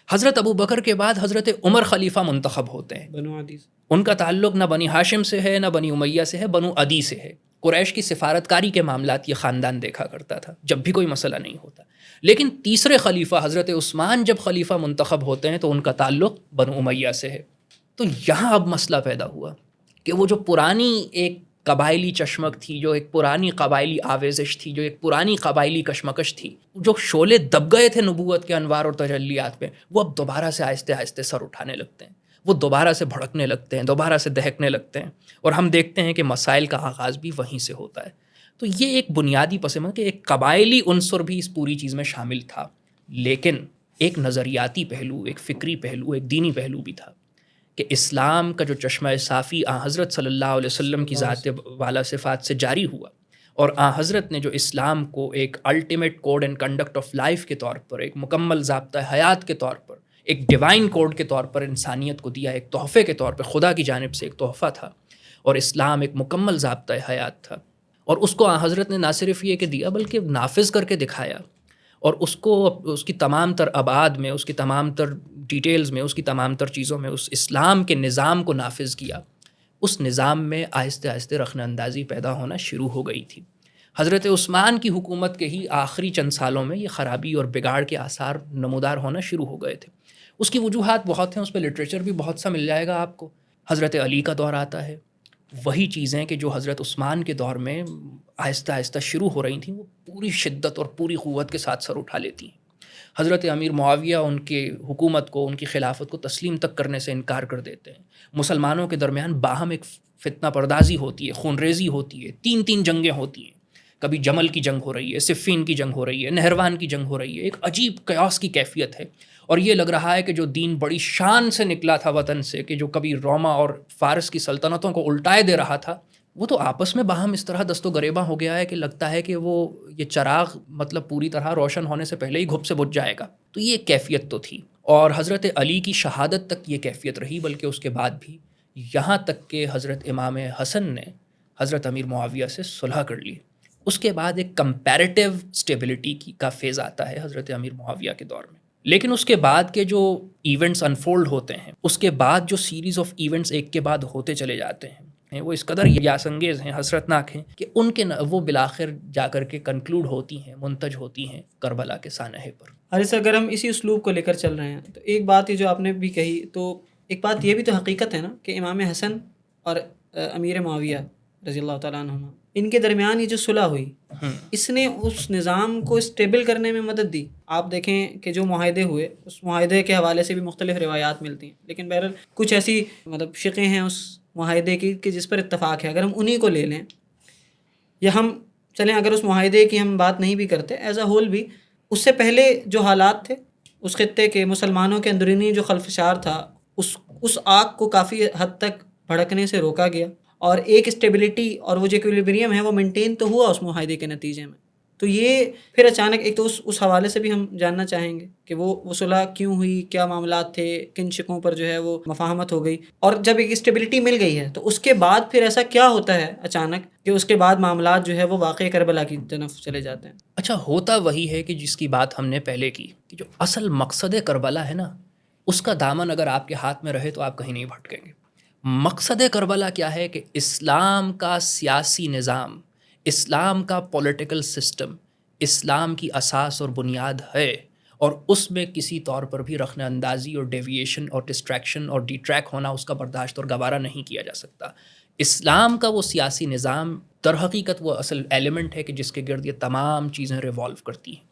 حضرت ابو بکر کے بعد حضرت عمر خلیفہ منتخب ہوتے ہیں. بنو عدی سے. ان کا تعلق نہ بنی ہاشم سے ہے نہ بنی امیہ سے ہے، بنو عدی سے ہے. قریش کی سفارتکاری کے معاملات یہ خاندان دیکھا کرتا تھا جب بھی کوئی مسئلہ نہیں ہوتا. لیکن تیسرے خلیفہ حضرت عثمان جب خلیفہ منتخب ہوتے ہیں تو ان کا تعلق بنو امیہ سے ہے. تو یہاں اب مسئلہ پیدا ہوا کہ وہ جو پرانی ایک قبائلی چشمک تھی، جو ایک پرانی قبائلی آویزش تھی، جو ایک پرانی قبائلی کشمکش تھی، جو شعلے دب گئے تھے نبوت کے انوار اور تجلیات پہ، وہ اب دوبارہ سے آہستہ آہستہ سر اٹھانے لگتے ہیں، وہ دوبارہ سے بھڑکنے لگتے ہیں، دوبارہ سے دہکنے لگتے ہیں. اور ہم دیکھتے ہیں کہ مسائل کا آغاز بھی وہیں سے ہوتا ہے. تو یہ ایک بنیادی پس منظر کہ ایک قبائلی عنصر بھی اس پوری چیز میں شامل تھا، لیکن ایک نظریاتی پہلو، ایک فکری پہلو، ایک دینی پہلو بھی تھا کہ اسلام کا جو چشمہ صافی حضرت صلی اللہ علیہ وسلم کی ذات والا صفات سے جاری ہوا اور حضرت نے جو اسلام کو ایک ultimate code and conduct of life کے طور پر، ایک مکمل ضابطہ حیات کے طور پر، ایک ڈیوائن کوڈ کے طور پر انسانیت کو دیا، ایک تحفے کے طور پر خدا کی جانب سے ایک تحفہ تھا. اور اسلام ایک مکمل ضابطہ حیات تھا اور اس کو حضرت نے نہ صرف یہ کہ دیا بلکہ نافذ کر کے دکھایا اور اس کو اس کی تمام تر ابعاد میں، اس کی تمام تر ڈیٹیلز میں، اس کی تمام تر چیزوں میں اس اسلام کے نظام کو نافذ کیا. اس نظام میں آہستہ آہستہ رخنہ اندازی پیدا ہونا شروع ہو گئی تھی. حضرت عثمان کی حکومت کے ہی آخری چند سالوں میں یہ خرابی اور بگاڑ کے آثار نمودار ہونا شروع ہو گئے تھے. اس کی وجوہات بہت ہیں، اس پہ لٹریچر بھی بہت سا مل جائے گا آپ کو. حضرت علی کا دور آتا ہے، وہی چیزیں کہ جو حضرت عثمان کے دور میں آہستہ آہستہ شروع ہو رہی تھیں وہ پوری شدت اور پوری قوت کے ساتھ سر اٹھا لیتی ہیں. حضرت امیر معاویہ ان کے حکومت کو، ان کی خلافت کو تسلیم تک کرنے سے انکار کر دیتے ہیں. مسلمانوں کے درمیان باہم ایک فتنہ پردازی ہوتی ہے، خون ریزی ہوتی ہے، 3 جنگیں ہوتی ہیں. کبھی جمل کی جنگ ہو رہی ہے، صفین کی جنگ ہو رہی ہے، نہروان کی جنگ ہو رہی ہے. ایک عجیب قیاس کی کیفیت ہے اور یہ لگ رہا ہے کہ جو دین بڑی شان سے نکلا تھا وطن سے، کہ جو کبھی روما اور فارس کی سلطنتوں کو الٹائے دے رہا تھا، وہ تو آپس میں باہم اس طرح دست و گریباں ہو گیا ہے کہ لگتا ہے کہ وہ یہ چراغ مطلب پوری طرح روشن ہونے سے پہلے ہی گھپ سے بجھ جائے گا. تو یہ کیفیت تو تھی اور حضرت علی کی شہادت تک یہ کیفیت رہی، بلکہ اس کے بعد بھی، یہاں تک کہ حضرت امام حسن نے حضرت امیر معاویہ سے صلح کر لی. اس کے بعد ایک کمپیریٹیو اسٹیبلٹی کا فیز آتا ہے حضرت امیر معاویہ کے دور میں. لیکن اس کے بعد کے جو ایونٹس انفولڈ ہوتے ہیں، اس کے بعد جو سیریز آف ایونٹس ایک کے بعد ہوتے چلے جاتے ہیں، وہ اس قدر یاس انگیز ہیں، حسرتناک ہیں کہ ان کے وہ بالآخر جا کر کے کنکلوڈ ہوتی ہیں، منتج ہوتی ہیں کربلا کے سانحے پر. حارث، اگر ہم اسی اسلوب کو لے کر چل رہے ہیں تو ایک بات یہ جو آپ نے بھی کہی، تو ایک بات یہ بھی تو حقیقت ہے نا کہ امام حسن اور امیر معاویہ رضی اللہ تعالیٰ عنہما، ان کے درمیان یہ جو صلح ہوئی، اس نے اس نظام کو اسٹیبل کرنے میں مدد دی. آپ دیکھیں کہ جو معاہدے ہوئے، اس معاہدے کے حوالے سے بھی مختلف روایات ملتی ہیں، لیکن بہرحال کچھ ایسی شقیں ہیں اس معاہدے کی کہ جس پر اتفاق ہے. اگر ہم انہی کو لے لیں یا ہم چلیں، اگر اس معاہدے کی ہم بات نہیں بھی کرتے، ایز اے ہول بھی اس سے پہلے جو حالات تھے اس خطے کے، مسلمانوں کے اندرونی جو خلفشار تھا، اس آگ کو کافی حد تک بھڑکنے سے روکا گیا اور ایک اسٹیبلٹی اور وہ جو ایکویلیبریم ہے وہ مینٹین تو ہوا اس معاہدے کے نتیجے میں. تو یہ پھر اچانک ایک تو اس حوالے سے بھی ہم جاننا چاہیں گے کہ وہ صلح کیوں ہوئی، کیا معاملات تھے، کن شقوں پر جو ہے وہ مفاہمت ہو گئی، اور جب ایک اسٹیبلٹی مل گئی ہے تو اس کے بعد پھر ایسا کیا ہوتا ہے اچانک کہ اس کے بعد معاملات جو ہے وہ واقعی کربلا کی طرف چلے جاتے ہیں. اچھا، ہوتا وہی ہے کہ جس کی بات ہم نے پہلے کی کہ جو اصل مقصد کربلا ہے نا، اس کا دامن اگر آپ کے ہاتھ میں رہے تو آپ کہیں نہیں بھٹکیں گے. مقصد کربلا کیا ہے کہ اسلام کا سیاسی نظام، اسلام کا پولیٹیکل سسٹم، اسلام کی اساس اور بنیاد ہے اور اس میں کسی طور پر بھی رخنہ اندازی اور ڈیویشن اور ڈسٹریکشن اور ڈیٹریک ہونا اس کا برداشت اور گوارا نہیں کیا جا سکتا۔ اسلام کا وہ سیاسی نظام در حقیقت وہ اصل ایلیمنٹ ہے کہ جس کے گرد یہ تمام چیزیں ریوالو کرتی ہیں۔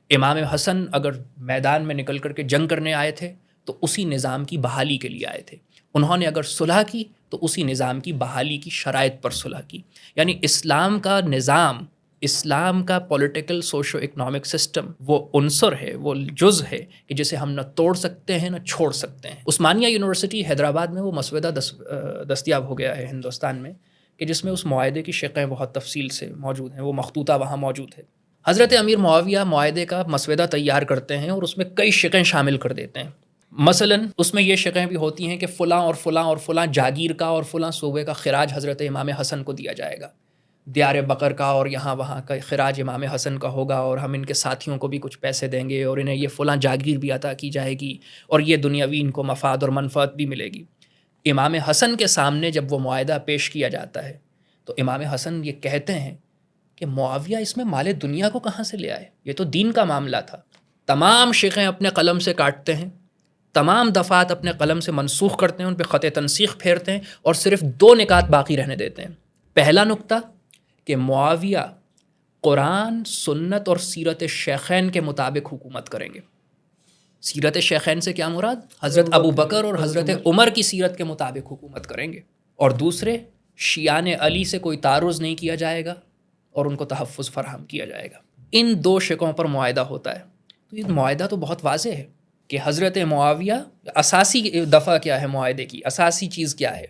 امام حسن اگر میدان میں نکل کر کے جنگ کرنے آئے تھے تو اسی نظام کی بحالی کے لیے آئے تھے، انہوں نے اگر صلح کی تو اسی نظام کی بحالی کی شرائط پر صلح کی۔ یعنی اسلام کا نظام، اسلام کا پولیٹیکل سوشو اکنامک سسٹم وہ عنصر ہے، وہ جز ہے کہ جسے ہم نہ توڑ سکتے ہیں نہ چھوڑ سکتے ہیں۔ عثمانیہ یونیورسٹی حیدرآباد میں وہ مسودہ دستیاب ہو گیا ہے ہندوستان میں کہ جس میں اس معاہدے کی شقیں بہت تفصیل سے موجود ہیں، وہ مخطوطہ وہاں موجود ہے۔ حضرت امیر معاویہ معاہدے کا مسودہ تیار کرتے ہیں اور اس میں کئی شقیں شامل کر دیتے ہیں۔ مثلاً اس میں یہ شقیں بھی ہوتی ہیں کہ فلاں اور فلاں اور فلاں جاگیر کا اور فلاں صوبے کا خراج حضرت امام حسن کو دیا جائے گا، دیار بقر کا اور یہاں وہاں کا خراج امام حسن کا ہوگا، اور ہم ان کے ساتھیوں کو بھی کچھ پیسے دیں گے اور انہیں یہ فلاں جاگیر بھی عطا کی جائے گی اور یہ دنیاوی ان کو مفاد اور منفعت بھی ملے گی۔ امام حسن کے سامنے جب وہ معاہدہ پیش کیا جاتا ہے تو امام حسن یہ کہتے ہیں کہ معاویہ اس میں مال دنیا کو کہاں سے لے آئے، یہ تو دین کا معاملہ تھا۔ تمام شقیں اپنے قلم سے کاٹتے ہیں، تمام دفعات اپنے قلم سے منسوخ کرتے ہیں، ان پہ خط تنسیخ پھیرتے ہیں اور صرف 2 نکات باقی رہنے دیتے ہیں۔ پہلا نقطہ کہ معاویہ قرآن، سنت اور سیرت شیخین کے مطابق حکومت کریں گے۔ سیرت شیخین سے کیا مراد؟ حضرت ابو بکر اور حضرت عمر کی سیرت کے مطابق حکومت کریں گے۔ اور دوسرے، شیعان علی سے کوئی تعرض نہیں کیا جائے گا اور ان کو تحفظ فراہم کیا جائے گا۔ ان 2 شقوں پر معاہدہ ہوتا ہے۔ تو یہ معاہدہ تو بہت واضح ہے کہ حضرت معاویہ، اساسی دفعہ کیا ہے معاہدے کی، اساسی چیز کیا ہے،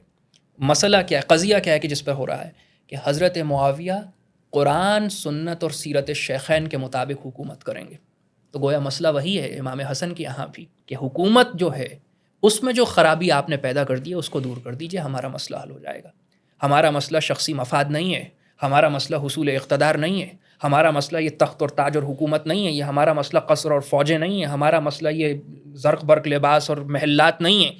مسئلہ کیا ہے، قضیہ کیا ہے کہ جس پہ ہو رہا ہے کہ حضرت معاویہ قرآن، سنت اور سیرت شیخین کے مطابق حکومت کریں گے۔ تو گویا مسئلہ وہی ہے امام حسن کے یہاں بھی کہ حکومت جو ہے اس میں جو خرابی آپ نے پیدا کر دی ہے اس کو دور کر دیجئے، ہمارا مسئلہ حل ہو جائے گا۔ ہمارا مسئلہ شخصی مفاد نہیں ہے، ہمارا مسئلہ حصول اقتدار نہیں ہے، ہمارا مسئلہ یہ تخت اور تاج اور حکومت نہیں ہے، یہ ہمارا مسئلہ قصر اور فوجیں نہیں ہے، ہمارا مسئلہ یہ زرق برق لباس اور محلات نہیں ہے،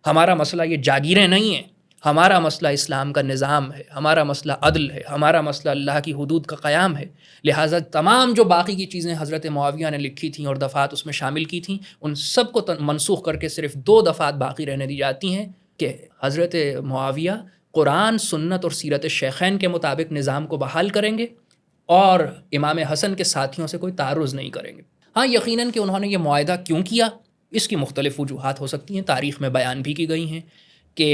ہمارا مسئلہ یہ جاگیریں نہیں ہیں، ہمارا مسئلہ اسلام کا نظام ہے، ہمارا مسئلہ عدل ہے، ہمارا مسئلہ اللہ کی حدود کا قیام ہے۔ لہٰذا تمام جو باقی کی چیزیں حضرت معاویہ نے لکھی تھیں اور دفعات اس میں شامل کی تھیں، ان سب کو منسوخ کر کے صرف 2 دفعات باقی رہنے دی جاتی ہیں کہ حضرت معاویہ قرآن، سنت اور سیرت شیخین کے مطابق نظام کو بحال کریں گے اور امام حسن کے ساتھیوں سے کوئی تعرض نہیں کریں گے۔ ہاں یقیناً کہ انہوں نے یہ معاہدہ کیوں کیا، اس کی مختلف وجوہات ہو سکتی ہیں، تاریخ میں بیان بھی کی گئی ہیں کہ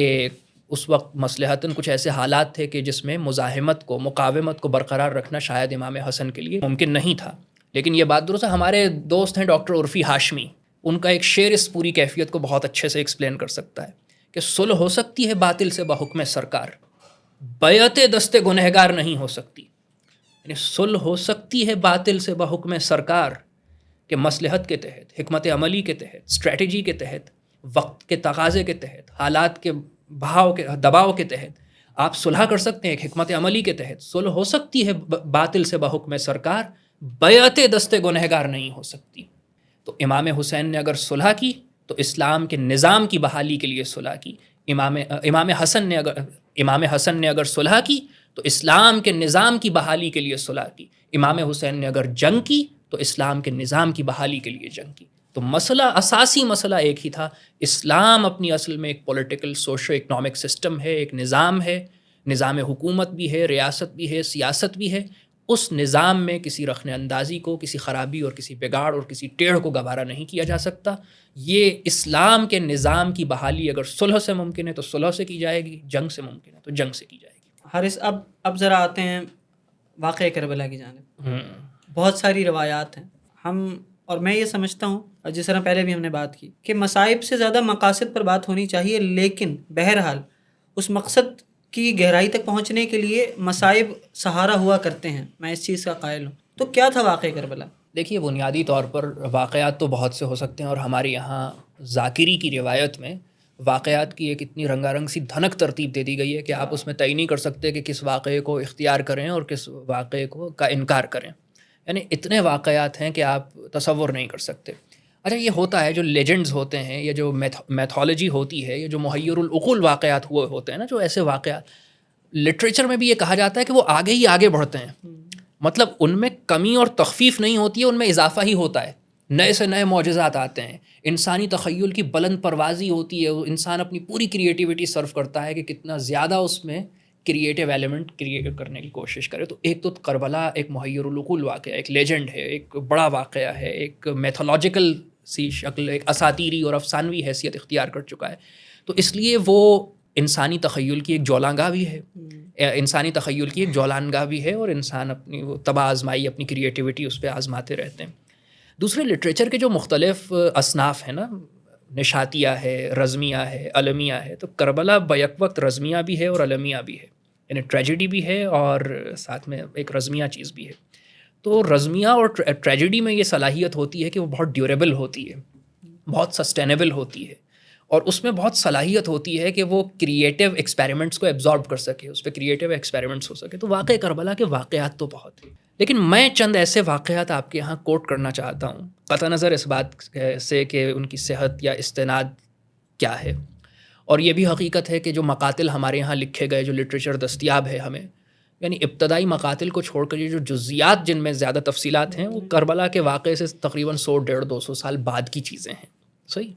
اس وقت مصلحتاً کچھ ایسے حالات تھے کہ جس میں مزاحمت کو، مقاومت کو برقرار رکھنا شاید امام حسن کے لیے ممکن نہیں تھا۔ لیکن یہ بات درست ہے، ہمارے دوست ہیں ڈاکٹر عرفی ہاشمی، ان کا ایک شعر اس پوری کیفیت کو بہت اچھے سے ایکسپلین کر سکتا ہے کہ صلح ہو سکتی ہے باطل سے بحکم سرکار، بیعت دست گنہگار نہیں ہو سکتی۔ یعنی صلح ہو سکتی ہے باطل سے بحکم سرکار کہ مصلحت کے تحت، حکمت عملی کے تحت، اسٹریٹجی کے تحت، وقت کے تقاضے کے تحت، حالات کے بہاؤ کے دباؤ کے تحت آپ صلح کر سکتے ہیں۔ ایک حکمت عملی کے تحت صلح ہو سکتی ہے باطل سے بحکم سرکار، بیعت دست گنہگار نہیں ہو سکتی۔ تو امام حسین نے اگر صلح کی تو اسلام کے نظام کی بحالی کے لیے صلح کی، امام حسن نے اگر صلح کی تو اسلام کے نظام کی بحالی کے لیے صلح کی، امام حسین نے اگر جنگ کی تو اسلام کے نظام کی بحالی کے لیے جنگ کی۔ تو مسئلہ، اساسی مسئلہ ایک ہی تھا۔ اسلام اپنی اصل میں ایک پولیٹیکل سوشو اکنامک سسٹم ہے، ایک نظام ہے، نظام حکومت بھی ہے، ریاست بھی ہے، سیاست بھی ہے۔ اس نظام میں کسی رخنہ اندازی کو، کسی خرابی اور کسی بگاڑ اور کسی ٹیڑھ کو گوارا نہیں کیا جا سکتا۔ یہ اسلام کے نظام کی بحالی اگر صلح سے ممکن ہے تو صلح سے کی جائے گی، جنگ سے ممکن ہے تو جنگ سے کی جائے گی۔ حارث، اب ذرا آتے ہیں واقعہ کربلا کی جانب۔ بہت ساری روایات ہیں، اور میں یہ سمجھتا ہوں، جس طرح پہلے بھی ہم نے بات کی، کہ مصائب سے زیادہ مقاصد پر بات ہونی چاہیے، لیکن بہرحال اس مقصد کی گہرائی تک پہنچنے کے لیے مصائب سہارا ہوا کرتے ہیں، میں اس چیز کا قائل ہوں۔ تو کیا تھا واقعہ کربلا؟ دیکھیے، بنیادی طور پر واقعات تو بہت سے ہو سکتے ہیں، اور ہمارے یہاں ذاکری کی روایت میں واقعات کی ایک اتنی رنگا رنگ سی دھنک ترتیب دے دی گئی ہے کہ آپ اس میں طے نہیں کر سکتے کہ کس واقعے کو اختیار کریں اور کس واقعے کا انکار کریں۔ یعنی اتنے واقعات ہیں کہ آپ تصور نہیں کر سکتے۔ اچھا، یہ ہوتا ہے، جو لیجنڈز ہوتے ہیں یا جو میتھولوجی ہوتی ہے یا جو محیر العقول واقعات ہوئے ہوتے ہیں نا، جو ایسے واقعات لٹریچر میں بھی یہ کہا جاتا ہے کہ وہ آگے ہی آگے بڑھتے ہیں، مطلب ان میں کمی اور تخفیف نہیں ہوتی ہے، ان میں اضافہ ہی ہوتا ہے۔ نئے سے نئے معجزات آتے ہیں، انسانی تخیل کی بلند پروازی ہوتی ہے، انسان اپنی پوری کریٹیوٹی صرف کرتا ہے کہ کتنا زیادہ اس میں کریٹیو ایلیمنٹ کریٹ کرنے کی کوشش کرے. تو ایک تو کربلا ایک محیر العقول واقعہ، ایک لیجنڈ ہے، ایک بڑا واقعہ ہے، ایک میتھولوجیکل سی شکل، ایک اساطیری اور افسانوی حیثیت اختیار کر چکا ہے. تو اس لیے وہ انسانی تخیل کی ایک جولانگاہ بھی ہے، انسانی تخیل کی ایک جولانگاہ بھی ہے، اور انسان اپنی وہ طبع آزمائی، اپنی کریٹیوٹی اس پہ آزماتے رہتے ہیں. دوسرے لٹریچر کے جو مختلف اصناف ہیں نا، نشاتیہ ہے، رزمیہ ہے، المیہ ہے، تو کربلا بیک وقت رزمیہ بھی ہے اور المیہ بھی ہے، یعنی ٹریجڈی بھی ہے اور ساتھ میں ایک رزمیہ چیز بھی ہے. تو رزمیہ اور ٹریجڈی میں یہ صلاحیت ہوتی ہے کہ وہ بہت ڈیوریبل ہوتی ہے، بہت سسٹینیبل ہوتی ہے، اور اس میں بہت صلاحیت ہوتی ہے کہ وہ کریٹیو ایکسپیریمنٹس کو ایبزارب کر سکے، اس پہ کریٹیو ایکسپیریمنٹس ہو سکے. تو واقع کربلا کے واقعات تو بہت ہیں، لیکن میں چند ایسے واقعات آپ کے یہاں کوٹ کرنا چاہتا ہوں، قطع نظر اس بات سے کہ ان کی صحت یا استناد کیا ہے. اور یہ بھی حقیقت ہے کہ جو مقاتل ہمارے یہاں لکھے گئے، جو لٹریچر دستیاب ہے ہمیں، یعنی ابتدائی مقاتل کو چھوڑ کر یہ جو جزیات جن میں زیادہ تفصیلات ہیں، وہ کربلا کے واقعے سے تقریباً 100-150-200 سال بعد کی چیزیں ہیں. صحیح.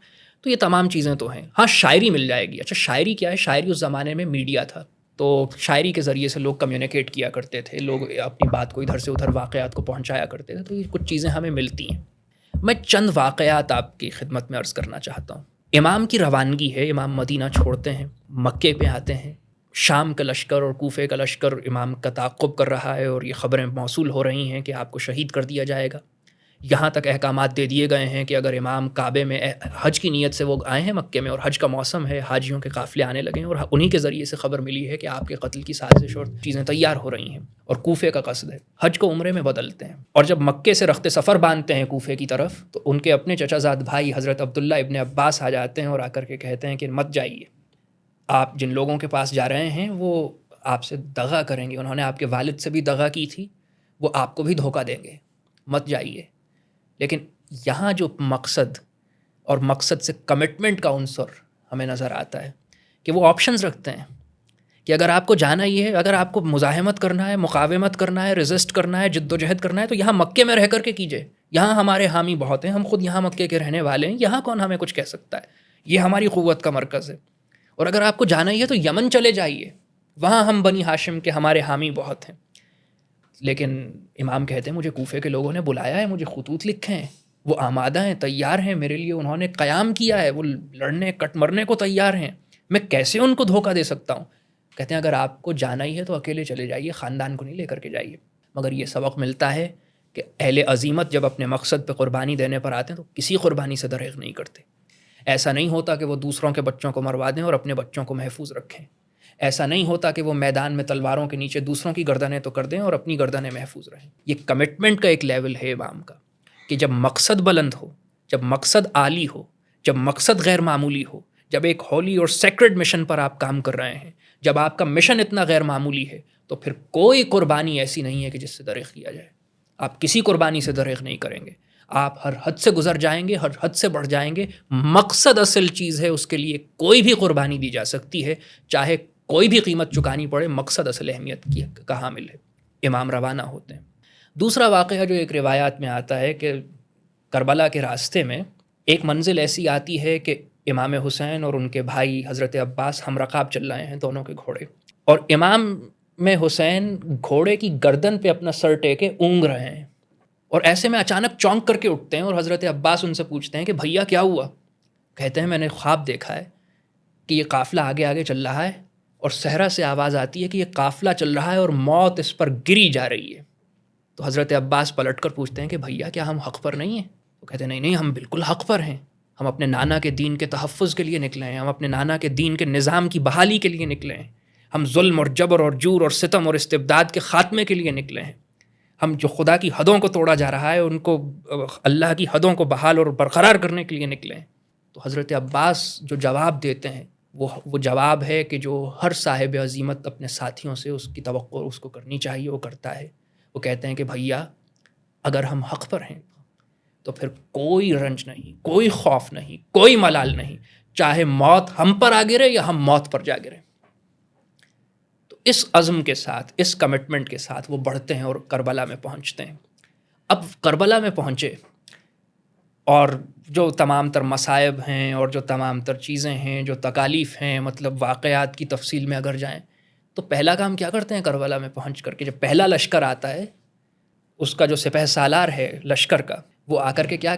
تو یہ تمام چیزیں تو ہیں. ہاں شاعری مل جائے گی. اچھا شاعری کیا ہے؟ شاعری اس زمانے میں میڈیا تھا، تو شاعری کے ذریعے سے لوگ کمیونیکیٹ کیا کرتے تھے، لوگ اپنی بات کو ادھر سے ادھر واقعات کو پہنچایا کرتے تھے. تو یہ کچھ چیزیں ہمیں ملتی ہیں. میں چند واقعات آپ کی خدمت میں عرض کرنا چاہتا ہوں. امام کی روانگی ہے، امام مدینہ چھوڑتے ہیں، مکے پہ آتے ہیں. شام کا لشکر اور کوفے کا لشکر امام کا تعاقب کر رہا ہے، اور یہ خبریں موصول ہو رہی ہیں کہ آپ کو شہید کر دیا جائے گا. یہاں تک احکامات دے دیے گئے ہیں کہ اگر امام کعبے میں حج کی نیت سے وہ آئے ہیں مکے میں، اور حج کا موسم ہے، حاجیوں کے قافلے آنے لگے ہیں، اور انہی کے ذریعے سے خبر ملی ہے کہ آپ کے قتل کی سازش اور چیزیں تیار ہو رہی ہیں، اور کوفے کا قصد ہے، حج کو عمرے میں بدلتے ہیں. اور جب مکے سے رخت سفر باندھتے ہیں کوفے کی طرف، تو ان کے اپنے چچا زاد بھائی حضرت عبداللہ ابن عباس آ جاتے ہیں اور آ کر کے کہتے ہیں کہ مت جائیے، آپ جن لوگوں کے پاس جا رہے ہیں وہ آپ سے دغا کریں گے، انہوں نے آپ کے والد سے بھی دغا کی تھی، وہ آپ کو بھی دھوکہ دیں گے، مت جائیے. لیکن یہاں جو مقصد اور مقصد سے کمٹمنٹ کا عنصر ہمیں نظر آتا ہے کہ وہ آپشنز رکھتے ہیں کہ اگر آپ کو جانا ہی ہے، اگر آپ کو مزاحمت کرنا ہے، مقاومت کرنا ہے، ریزسٹ کرنا ہے، جد و جہد کرنا ہے، تو یہاں مکے میں رہ کر کے کیجئے. یہاں ہمارے حامی بہت ہیں، ہم خود یہاں مکے کے رہنے والے ہیں، یہاں کون ہمیں کچھ کہہ سکتا ہے، یہ ہماری قوت کا مرکز ہے. اور اگر آپ کو جانا ہی ہے تو یمن چلے جائیے، وہاں ہم بنی ہاشم کے ہمارے حامی بہت ہیں. لیکن امام کہتے ہیں مجھے کوفے کے لوگوں نے بلایا ہے، مجھے خطوط لکھے ہیں، وہ آمادہ ہیں، تیار ہیں میرے لیے، انہوں نے قیام کیا ہے، وہ لڑنے کٹ مرنے کو تیار ہیں، میں کیسے ان کو دھوکہ دے سکتا ہوں. کہتے ہیں اگر آپ کو جانا ہی ہے تو اکیلے چلے جائیے، خاندان کو نہیں لے کر کے جائیے. مگر یہ سبق ملتا ہے کہ اہل عزیمت جب اپنے مقصد پہ قربانی دینے پر آتے ہیں تو کسی قربانی سے دریغ نہیں کرتے. ایسا نہیں ہوتا کہ وہ دوسروں کے بچوں کو مروا دیں اور اپنے بچوں کو محفوظ رکھیں. ایسا نہیں ہوتا کہ وہ میدان میں تلواروں کے نیچے دوسروں کی گردنیں تو کر دیں اور اپنی گردنیں محفوظ رہیں. یہ کمٹمنٹ کا ایک لیول ہے امام کا کہ جب مقصد بلند ہو، جب مقصد عالی ہو، جب مقصد غیر معمولی ہو، جب ایک ہولی اور سیکرڈ مشن پر آپ کام کر رہے ہیں، جب آپ کا مشن اتنا غیر معمولی ہے، تو پھر کوئی قربانی ایسی نہیں ہے کہ جس سے دریغ کیا جائے. آپ کسی قربانی سے دریغ نہیں کریں گے. آپ ہر حد سے گزر جائیں گے، ہر حد سے بڑھ جائیں گے. مقصد اصل چیز ہے، اس کے لیے کوئی بھی قربانی دی جا سکتی ہے، چاہے کوئی بھی قیمت چکانی پڑے. مقصد اصل اہمیت کا حامل ہے. امام روانہ ہوتے ہیں. دوسرا واقعہ جو ایک روایات میں آتا ہے کہ کربلا کے راستے میں ایک منزل ایسی آتی ہے کہ امام حسین اور ان کے بھائی حضرت عباس ہم رکاب چل رہے ہیں، دونوں کے گھوڑے، اور امام میں حسین گھوڑے کی گردن پہ اپنا سر ٹیکے اونگ رہے ہیں، اور ایسے میں اچانک چونک کر کے اٹھتے ہیں، اور حضرت عباس ان سے پوچھتے ہیں کہ بھیا کیا ہوا؟ کہتے ہیں میں نے خواب دیکھا ہے کہ یہ قافلہ آگے آگے چل رہا ہے، اور صحرا سے آواز آتی ہے کہ یہ قافلہ چل رہا ہے اور موت اس پر گری جا رہی ہے. تو حضرت عباس پلٹ کر پوچھتے ہیں کہ بھیا کیا ہم حق پر نہیں ہیں؟ وہ کہتے ہیں نہیں ہم بالکل حق پر ہیں، ہم اپنے نانا کے دین کے تحفظ کے لیے نکلے ہیں، ہم اپنے نانا کے دین کے نظام کی بحالی کے لیے نکلے ہیں، ہم ظلم اور جبر اور جور اور ستم اور استبداد کے خاتمے کے لیے نکلے ہیں، ہم جو خدا کی حدوں کو توڑا جا رہا ہے ان کو اللہ کی حدوں کو بحال اور برقرار کرنے کے لیے نکلے ہیں. تو حضرت عباس جو جواب دیتے ہیں وہ جواب ہے کہ جو ہر صاحب عزیمت اپنے ساتھیوں سے اس کی توقع اس کو کرنی چاہیے، وہ کرتا ہے. وہ کہتے ہیں کہ بھیا اگر ہم حق پر ہیں تو پھر کوئی رنج نہیں، کوئی خوف نہیں، کوئی ملال نہیں، چاہے موت ہم پر آ گرے یا ہم موت پر جا گرے. تو اس عزم کے ساتھ، اس کمٹمنٹ کے ساتھ وہ بڑھتے ہیں اور کربلا میں پہنچتے ہیں. اب کربلا میں پہنچے اور جو تمام تر مصائب ہیں اور جو تمام تر چیزیں ہیں، جو تکالیف ہیں، مطلب واقعات کی تفصیل میں اگر جائیں تو پہلا کام کیا کرتے ہیں کربلا میں پہنچ کر کے؟ جب پہلا لشکر آتا ہے، اس کا جو سپہ سالار ہے لشکر کا، وہ آ کر کے کیا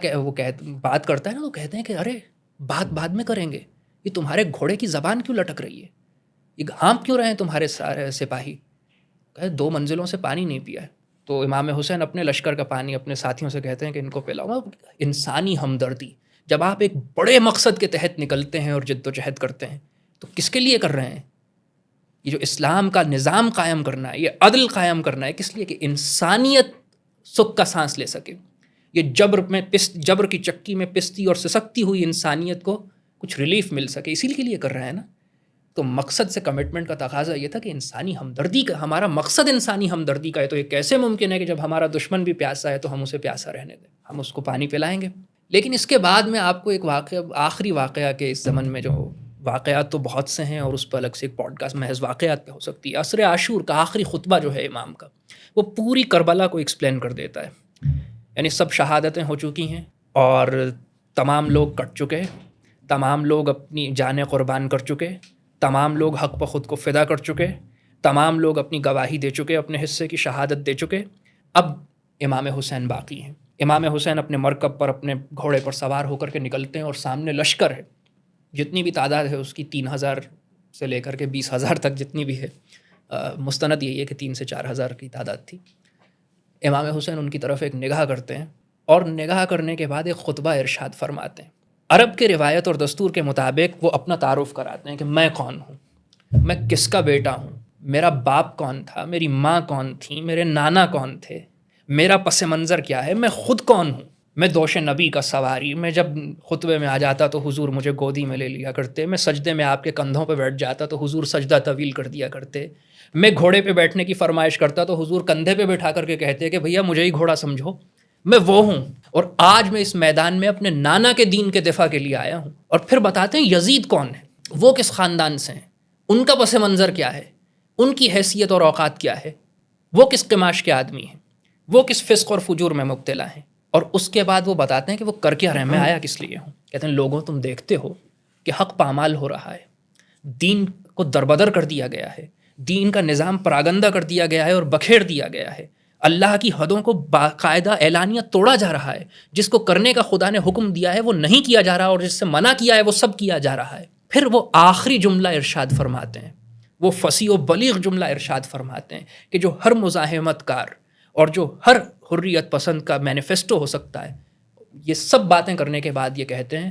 بات کرتا ہے نا، تو کہتے ہیں کہ ارے بات بعد میں کریں گے، یہ تمہارے گھوڑے کی زبان کیوں لٹک رہی ہے، یہ ہانپ کیوں رہے ہیں تمہارے سارے سپاہی؟ 2 منزلوں سے پانی نہیں پیا ہے۔ تو امام حسین اپنے لشکر کا پانی اپنے ساتھیوں سے کہتے ہیں کہ ان کو پلاؤ۔ انسانی ہمدردی، جب آپ ایک بڑے مقصد کے تحت نکلتے ہیں اور جد و جہد کرتے ہیں تو کس کے لیے کر رہے ہیں؟ یہ جو اسلام کا نظام قائم کرنا ہے، یہ عدل قائم کرنا ہے، کس لیے؟ کہ انسانیت سکھ کا سانس لے سکے، یہ جبر کی چکی میں پستی اور سسکتی ہوئی انسانیت کو کچھ ریلیف مل سکے، اسی کے لیے کر رہے ہیں نا۔ تو مقصد سے کمٹمنٹ کا تقاضا یہ تھا کہ انسانی ہمدردی کا، ہمارا مقصد انسانی ہمدردی کا ہے، تو یہ کیسے ممکن ہے کہ جب ہمارا دشمن بھی پیاسا ہے تو ہم اسے پیاسا رہنے دیں، ہم اس کو پانی پلائیں گے؟ لیکن اس کے بعد میں آپ کو ایک آخری واقعہ کے اس زمن میں، جو واقعات تو بہت سے ہیں اور اس پر الگ سے ایک پوڈ کاسٹ محض واقعات پہ ہو سکتی ہے، عصر عاشور کا آخری خطبہ جو ہے امام کا، وہ پوری کربلا کو ایکسپلین کر دیتا ہے۔ یعنی سب شہادتیں ہو چکی ہیں اور تمام لوگ کٹ چکے، تمام لوگ اپنی جانیں قربان کر چکے، تمام لوگ حق پر خود کو فدا کر چکے، تمام لوگ اپنی گواہی دے چکے، اپنے حصے کی شہادت دے چکے۔ اب امام حسین باقی ہیں۔ امام حسین اپنے مرکب پر، اپنے گھوڑے پر سوار ہو کر کے نکلتے ہیں اور سامنے لشکر ہے، جتنی بھی تعداد ہے اس کی 3000 سے لے کر کے 20,000 تک جتنی بھی ہے، مستند یہی ہے کہ 3 سے 4,000 کی تعداد تھی۔ امام حسین ان کی طرف ایک نگاہ کرتے ہیں اور نگاہ کرنے کے بعد ایک خطبہ ارشاد فرماتے ہیں۔ عرب کے روایت اور دستور کے مطابق وہ اپنا تعارف کراتے ہیں کہ میں کون ہوں، میں کس کا بیٹا ہوں، میرا باپ کون تھا، میری ماں کون تھی، میرے نانا کون تھے، میرا پس منظر کیا ہے، میں خود کون ہوں۔ میں دوش نبی کا سواری، میں جب خطبے میں آ جاتا تو حضور مجھے گودی میں لے لیا کرتے، میں سجدے میں آپ کے کندھوں پہ بیٹھ جاتا تو حضور سجدہ طویل کر دیا کرتے، میں گھوڑے پہ بیٹھنے کی فرمائش کرتا تو حضور کندھے پہ بٹھا کر کے کہتے کہ بھیا مجھے ہی گھوڑا سمجھو، میں وہ ہوں۔ اور آج میں اس میدان میں اپنے نانا کے دین کے دفاع کے لیے آیا ہوں۔ اور پھر بتاتے ہیں یزید کون ہے، وہ کس خاندان سے ہیں، ان کا پس منظر کیا ہے، ان کی حیثیت اور اوقات کیا ہے، وہ کس قماش کے آدمی ہیں، وہ کس فسق اور فجور میں مبتلا ہیں۔ اور اس کے بعد وہ بتاتے ہیں کہ وہ کر کیا رہے، میں آیا کس لیے ہوں۔ کہتے ہیں لوگوں تم دیکھتے ہو کہ حق پامال ہو رہا ہے، دین کو دربدر کر دیا گیا ہے، دین کا نظام پراگندہ کر دیا گیا ہے اور بکھیر دیا گیا ہے، اللہ کی حدوں کو باقاعدہ اعلانیہ توڑا جا رہا ہے، جس کو کرنے کا خدا نے حکم دیا ہے وہ نہیں کیا جا رہا، اور جس سے منع کیا ہے وہ سب کیا جا رہا ہے۔ پھر وہ آخری جملہ ارشاد فرماتے ہیں، وہ فصیح و بلیغ جملہ ارشاد فرماتے ہیں کہ جو ہر مزاحمت کار اور جو ہر حریت پسند کا مینیفیسٹو ہو سکتا ہے، یہ سب باتیں کرنے کے بعد یہ کہتے ہیں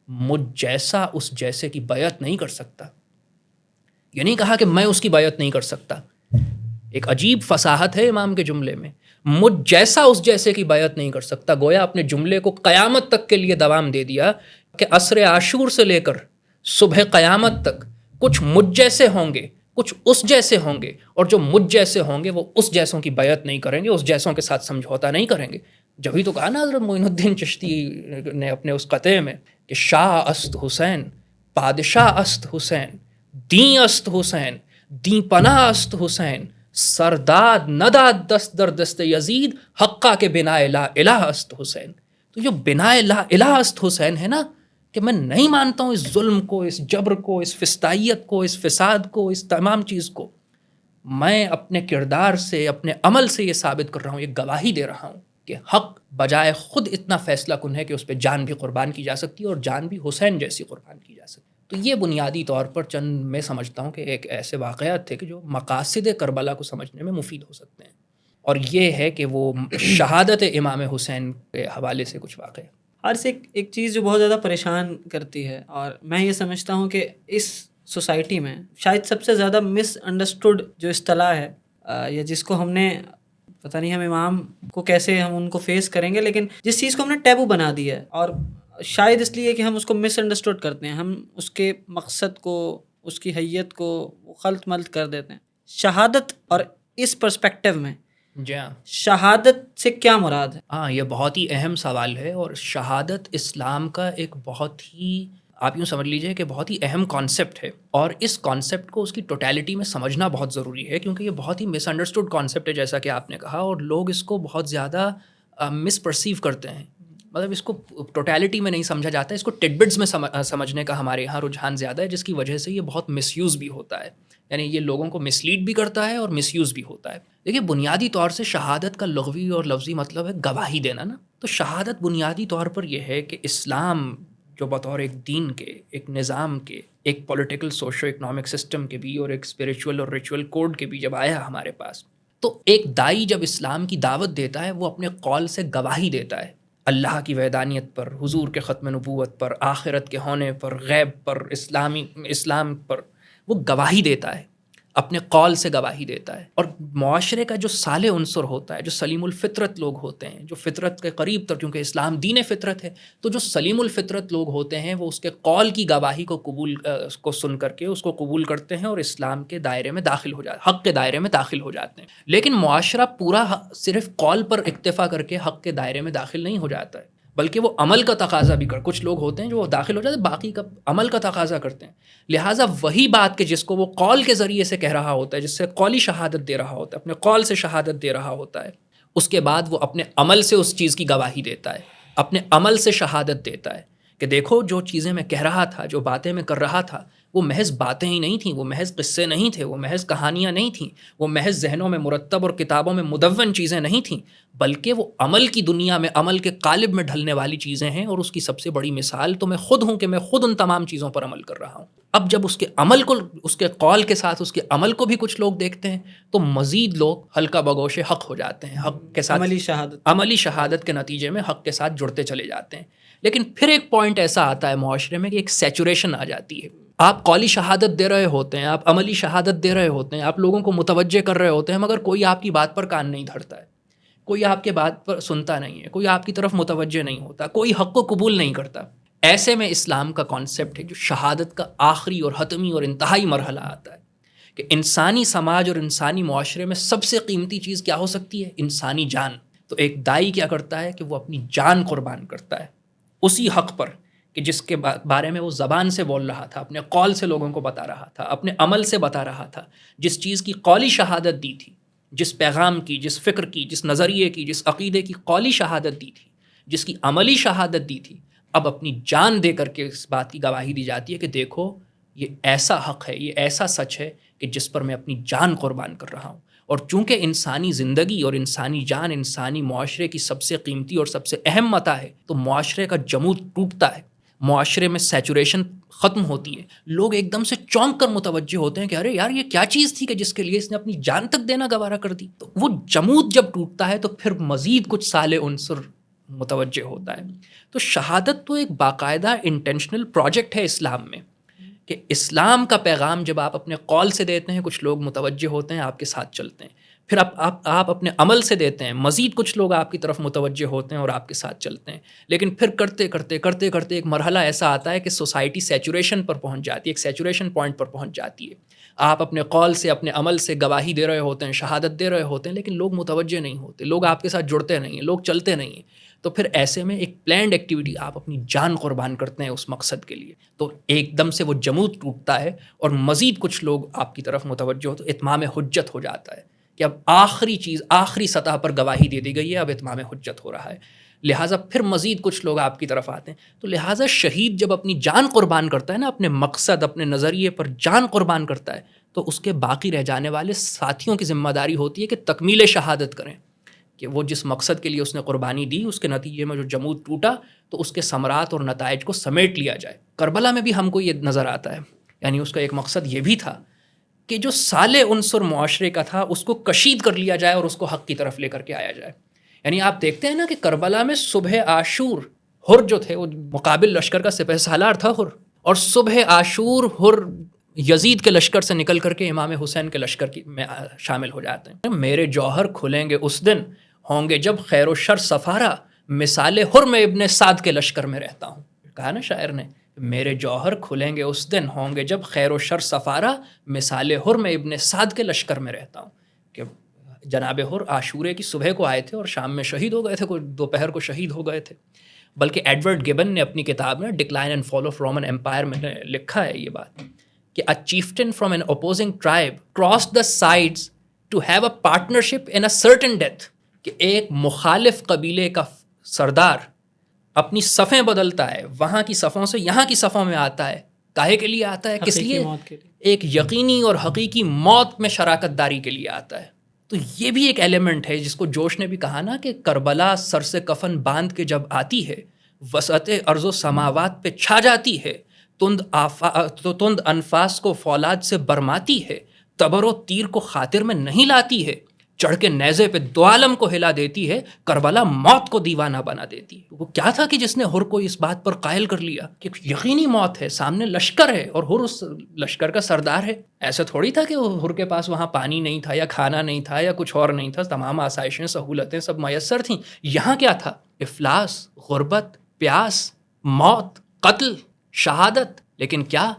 مجھ جیسا اس جیسے کی بیعت نہیں کر سکتا۔ یہ نہیں کہا کہ میں اس کی بیعت نہیں کر سکتا، ایک عجیب فصاحت ہے امام کے جملے میں، مجھ جیسا اس جیسے کی بیعت نہیں کر سکتا۔ گویا اپنے جملے کو قیامت تک کے لیے دوام دے دیا کہ عصر عاشور سے لے کر صبح قیامت تک کچھ مجھ جیسے ہوں گے، کچھ اس جیسے ہوں گے، اور جو مجھ جیسے ہوں گے وہ اس جیسوں کی بیعت نہیں کریں گے، اس جیسوں کے ساتھ سمجھوتا نہیں کریں گے۔ جبھی تو کہا نا حضرت معین الدین چشتی نے اپنے اس قطعے میں کہ شاہ است حسین، بادشاہ است حسین، دین است حسین، دین پناہ است حسین، سرداد نداد دست در دست یزید، حقہ کے بنا لا الہ است حسین۔ تو جو بنا لا الہ است حسین ہے نا، کہ میں نہیں مانتا ہوں اس ظلم کو، اس جبر کو، اس فسطائیت کو، اس فساد کو، اس تمام چیز کو، میں اپنے کردار سے، اپنے عمل سے یہ ثابت کر رہا ہوں، یہ گواہی دے رہا ہوں کہ حق بجائے خود اتنا فیصلہ کن ہے کہ اس پہ جان بھی قربان کی جا سکتی ہے، اور جان بھی حسین جیسی قربان کی جا سکتی ہے۔ تو یہ بنیادی طور پر چند میں سمجھتا ہوں کہ ایک ایسے واقعات تھے کہ جو مقاصد کربلا کو سمجھنے میں مفید ہو سکتے ہیں، اور یہ ہے کہ وہ شہادت امام حسین کے حوالے سے کچھ واقعہ۔ ہر سے ایک چیز جو بہت زیادہ پریشان کرتی ہے، اور میں یہ سمجھتا ہوں کہ اس سوسائٹی میں شاید سب سے زیادہ مس انڈرسٹوڈ جو اصطلاح ہے، یا جس کو ہم نے پتہ نہیں ہم امام کو کیسے ہم ان کو فیس کریں گے، لیکن جس چیز کو ہم نے ٹیبو بنا دیا ہے، اور شاید اس لیے کہ ہم اس کو مس انڈرسٹوڈ کرتے ہیں، ہم اس کے مقصد کو، اس کی حیت کو خلط ملط کر دیتے ہیں۔ شہادت، اور اس پرسپیکٹیو میں جی ہاں، شہادت سے کیا مراد ہے؟ ہاں یہ بہت ہی اہم سوال ہے، اور شہادت اسلام کا ایک بہت ہی، آپ یوں سمجھ لیجئے کہ بہت ہی اہم کانسیپٹ ہے، اور اس کانسیپٹ کو اس کی ٹوٹیلٹی میں سمجھنا بہت ضروری ہے، کیونکہ یہ بہت ہی مس انڈرسٹوڈ کانسیپٹ ہے جیسا کہ آپ نے کہا، اور لوگ اس کو بہت زیادہ مس پرسیو کرتے ہیں۔ مطلب اس کو ٹوٹیلٹی میں نہیں سمجھا جاتا ہے، اس کو ٹڈبٹس میں سمجھنے کا ہمارے یہاں رجحان زیادہ ہے، جس کی وجہ سے یہ بہت مس یوز بھی ہوتا ہے، یعنی یہ لوگوں کو مس لیڈ بھی کرتا ہے اور مس یوز بھی ہوتا ہے۔ دیکھیے بنیادی طور سے شہادت کا لغوی اور لفظی مطلب ہے گواہی دینا نا، تو شہادت بنیادی طور پر یہ ہے کہ اسلام جو بطور ایک دین کے، ایک نظام کے، ایک پولیٹیکل سوشو اکنامک سسٹم کے بھی اور ایک اسپریچول اور ریچول کوڈ کے بھی جب آیا ہمارے پاس، تو ایک دائی جب اسلام کی دعوت دیتا ہے وہ اپنے قول سے گواہی دیتا ہے اللہ کی وحدانیت پر، حضور کے ختم نبوت پر، آخرت کے ہونے پر، غیب پر، اسلام پر وہ گواہی دیتا ہے، اپنے قول سے گواہی دیتا ہے۔ اور معاشرے کا جو صالح عنصر ہوتا ہے، جو سلیم الفطرت لوگ ہوتے ہیں، جو فطرت کے قریب تر، کیونکہ اسلام دین فطرت ہے، تو جو سلیم الفطرت لوگ ہوتے ہیں وہ اس کے قول کی گواہی کو سن کر کے اس کو قبول کرتے ہیں اور اسلام کے دائرے میں داخل ہو جاتے ہیں، حق کے دائرے میں داخل ہو جاتے ہیں۔ لیکن معاشرہ پورا صرف قول پر اکتفا کر کے حق کے دائرے میں داخل نہیں ہو جاتا ہے، بلکہ وہ عمل کا تقاضا بھی کچھ لوگ ہوتے ہیں جو داخل ہو جاتے ہیں، باقی کا عمل کا تقاضا کرتے ہیں۔ لہٰذا وہی بات کہ جس کو وہ قول کے ذریعے سے کہہ رہا ہوتا ہے، جس سے قولی شہادت دے رہا ہوتا ہے، اپنے قول سے شہادت دے رہا ہوتا ہے، اس کے بعد وہ اپنے عمل سے اس چیز کی گواہی دیتا ہے، اپنے عمل سے شہادت دیتا ہے کہ دیکھو جو چیزیں میں کہہ رہا تھا، جو باتیں میں کر رہا تھا، وہ محض باتیں ہی نہیں تھیں، وہ محض قصے نہیں تھے، وہ محض کہانیاں نہیں تھیں، وہ محض ذہنوں میں مرتب اور کتابوں میں مدون چیزیں نہیں تھیں، بلکہ وہ عمل کی دنیا میں، عمل کے قالب میں ڈھلنے والی چیزیں ہیں، اور اس کی سب سے بڑی مثال تو میں خود ہوں کہ میں خود ان تمام چیزوں پر عمل کر رہا ہوں۔ اب جب اس کے عمل کو، اس کے قول کے ساتھ اس کے عمل کو بھی کچھ لوگ دیکھتے ہیں تو مزید لوگ حلقہ بگوش حق ہو جاتے ہیں، حق کے ساتھ عملی شہادت کے نتیجے میں حق کے ساتھ جڑتے چلے جاتے ہیں۔ لیکن پھر ایک پوائنٹ ایسا آتا ہے معاشرے میں کہ ایک سیچوریشن آ جاتی ہے، آپ قولی شہادت دے رہے ہوتے ہیں، آپ عملی شہادت دے رہے ہوتے ہیں، آپ لوگوں کو متوجہ کر رہے ہوتے ہیں، مگر کوئی آپ کی بات پر کان نہیں دھرتا ہے، کوئی آپ کے بات پر سنتا نہیں ہے، کوئی آپ کی طرف متوجہ نہیں ہوتا، کوئی حق کو قبول نہیں کرتا۔ ایسے میں اسلام کا کانسیپٹ ہے جو شہادت کا آخری اور حتمی اور انتہائی مرحلہ آتا ہے کہ انسانی سماج اور انسانی معاشرے میں سب سے قیمتی چیز کیا ہو سکتی ہے؟ انسانی جان۔ تو ایک دائی کیا کرتا ہے کہ وہ اپنی جان قربان کرتا ہے اسی حق پر کہ جس کے بارے میں وہ زبان سے بول رہا تھا، اپنے قول سے لوگوں کو بتا رہا تھا، اپنے عمل سے بتا رہا تھا، جس چیز کی قولی شہادت دی تھی، جس پیغام کی، جس فکر کی، جس نظریے کی، جس عقیدے کی قولی شہادت دی تھی، جس کی عملی شہادت دی تھی، اب اپنی جان دے کر کے اس بات کی گواہی دی جاتی ہے کہ دیکھو یہ ایسا حق ہے، یہ ایسا سچ ہے کہ جس پر میں اپنی جان قربان کر رہا ہوں۔ اور چونکہ انسانی زندگی اور انسانی جان انسانی معاشرے کی سب سے قیمتی اور سب سے اہم متاع ہے، تو معاشرے کا جمود ٹوٹتا ہے، معاشرے میں سیچوریشن ختم ہوتی ہے، لوگ ایک دم سے چونک کر متوجہ ہوتے ہیں کہ ارے یار یہ کیا چیز تھی کہ جس کے لیے اس نے اپنی جان تک دینا گوارا کر دی۔ تو وہ جمود جب ٹوٹتا ہے تو پھر مزید کچھ صالح عنصر متوجہ ہوتا ہے۔ تو شہادت تو ایک باقاعدہ انٹینشنل پروجیکٹ ہے اسلام میں، کہ اسلام کا پیغام جب آپ اپنے قول سے دیتے ہیں کچھ لوگ متوجہ ہوتے ہیں، آپ کے ساتھ چلتے ہیں، پھر آپ اپنے عمل سے دیتے ہیں، مزید کچھ لوگ آپ کی طرف متوجہ ہوتے ہیں اور آپ کے ساتھ چلتے ہیں۔ لیکن پھر کرتے کرتے ایک مرحلہ ایسا آتا ہے کہ سوسائٹی سیچوریشن پر پہنچ جاتی ہے، ایک سیچوریشن پوائنٹ پر پہنچ جاتی ہے۔ آپ اپنے قول سے، اپنے عمل سے گواہی دے رہے ہوتے ہیں، شہادت دے رہے ہوتے ہیں، لیکن لوگ متوجہ نہیں ہوتے، لوگ آپ کے ساتھ جڑتے نہیں ہیں، لوگ چلتے نہیں ہیں۔ تو پھر ایسے میں ایک پلانڈ ایکٹیویٹی، آپ اپنی جان قربان کرتے ہیں اس مقصد کے لیے، تو ایک دم سے وہ جمود ٹوٹتا ہے اور مزید کچھ لوگ آپ کی طرف متوجہ ہو تو اتمام حجت ہو جاتا ہے کہ اب آخری چیز، آخری سطح پر گواہی دے دی گئی ہے، اب اتمام حجت ہو رہا ہے، لہٰذا پھر مزید کچھ لوگ آپ کی طرف آتے ہیں۔ تو لہٰذا شہید جب اپنی جان قربان کرتا ہے نا، اپنے مقصد، اپنے نظریے پر جان قربان کرتا ہے، تو اس کے باقی رہ جانے والے ساتھیوں کی ذمہ داری ہوتی ہے کہ تکمیل شہادت کریں، کہ وہ جس مقصد کے لیے اس نے قربانی دی، اس کے نتیجے میں جو جمود ٹوٹا، تو اس کے ثمرات اور نتائج کو سمیٹ لیا جائے۔ کربلا میں بھی ہم کو یہ نظر آتا ہے، یعنی اس کا ایک مقصد یہ بھی تھا کہ جو صالح عنصر معاشرے کا تھا اس کو کشید کر لیا جائے اور اس کو حق کی طرف لے کر کے آیا جائے۔ یعنی آپ دیکھتے ہیں نا کہ کربلا میں صبح عاشور ہر جو تھے، وہ مقابل لشکر کا سپہ سالار تھا ہر، اور صبح عاشور ہر یزید کے لشکر سے نکل کر کے امام حسین کے لشکر میں شامل ہو جاتے ہیں۔ میرے جوہر کھلیں گے اس دن، ہوں گے جب خیر و شر سفارا، مثال ہر میں ابن سعد کے لشکر میں رہتا ہوں۔ کہا نا شاعر نے، میرے جوہر کھلیں گے اس دن، ہوں گے جب خیر و شر سفارا، مثال ہر میں ابن سعد کے لشکر میں رہتا ہوں۔ کہ جناب ہر عاشورے کی صبح کو آئے تھے اور شام میں شہید ہو گئے تھے، کوئی دوپہر کو شہید ہو گئے تھے۔ بلکہ ایڈورڈ گبن نے اپنی کتاب میں decline and fall of Roman empire میں لکھا ہے یہ بات کہ a chieftain from an opposing tribe crossed the sides to have a partnership in a certain death، کہ ایک مخالف قبیلے کا سردار اپنی صفیں بدلتا ہے، وہاں کی صفوں سے یہاں کی صفوں میں آتا ہے. کاہے کے لیے آتا ہے؟ کس حقیقی لیے؟ موت کے لیے. ایک یقینی اور حقیقی موت میں شراکت داری کے لیے آتا ہے. تو یہ بھی ایک ایلیمنٹ ہے جس کو جوش نے بھی کہا نا کہ کربلا سر سے کفن باندھ کے جب آتی ہے، وسعت ارض و سماوات پہ چھا جاتی ہے، تند انفاس کو فولاد سے برماتی ہے، تبر و تیر کو خاطر میں نہیں لاتی ہے، چڑھ کے نیزے پہ دو عالم کو ہلا دیتی ہے، کربلا موت کو دیوانہ بنا دیتی ہے. وہ کیا تھا کہ جس نے ہر کو اس بات پر قائل کر لیا کہ یقینی موت ہے، سامنے لشکر ہے اور ہر اس لشکر کا سردار ہے. ایسا تھوڑی تھا کہ ہر کے پاس وہاں پانی نہیں تھا یا کھانا نہیں تھا یا کچھ اور نہیں تھا، تمام آسائشیں سہولتیں سب میسر تھیں. یہاں کیا تھا؟ افلاس، غربت، پیاس، موت، قتل، شہادت. لیکن کیا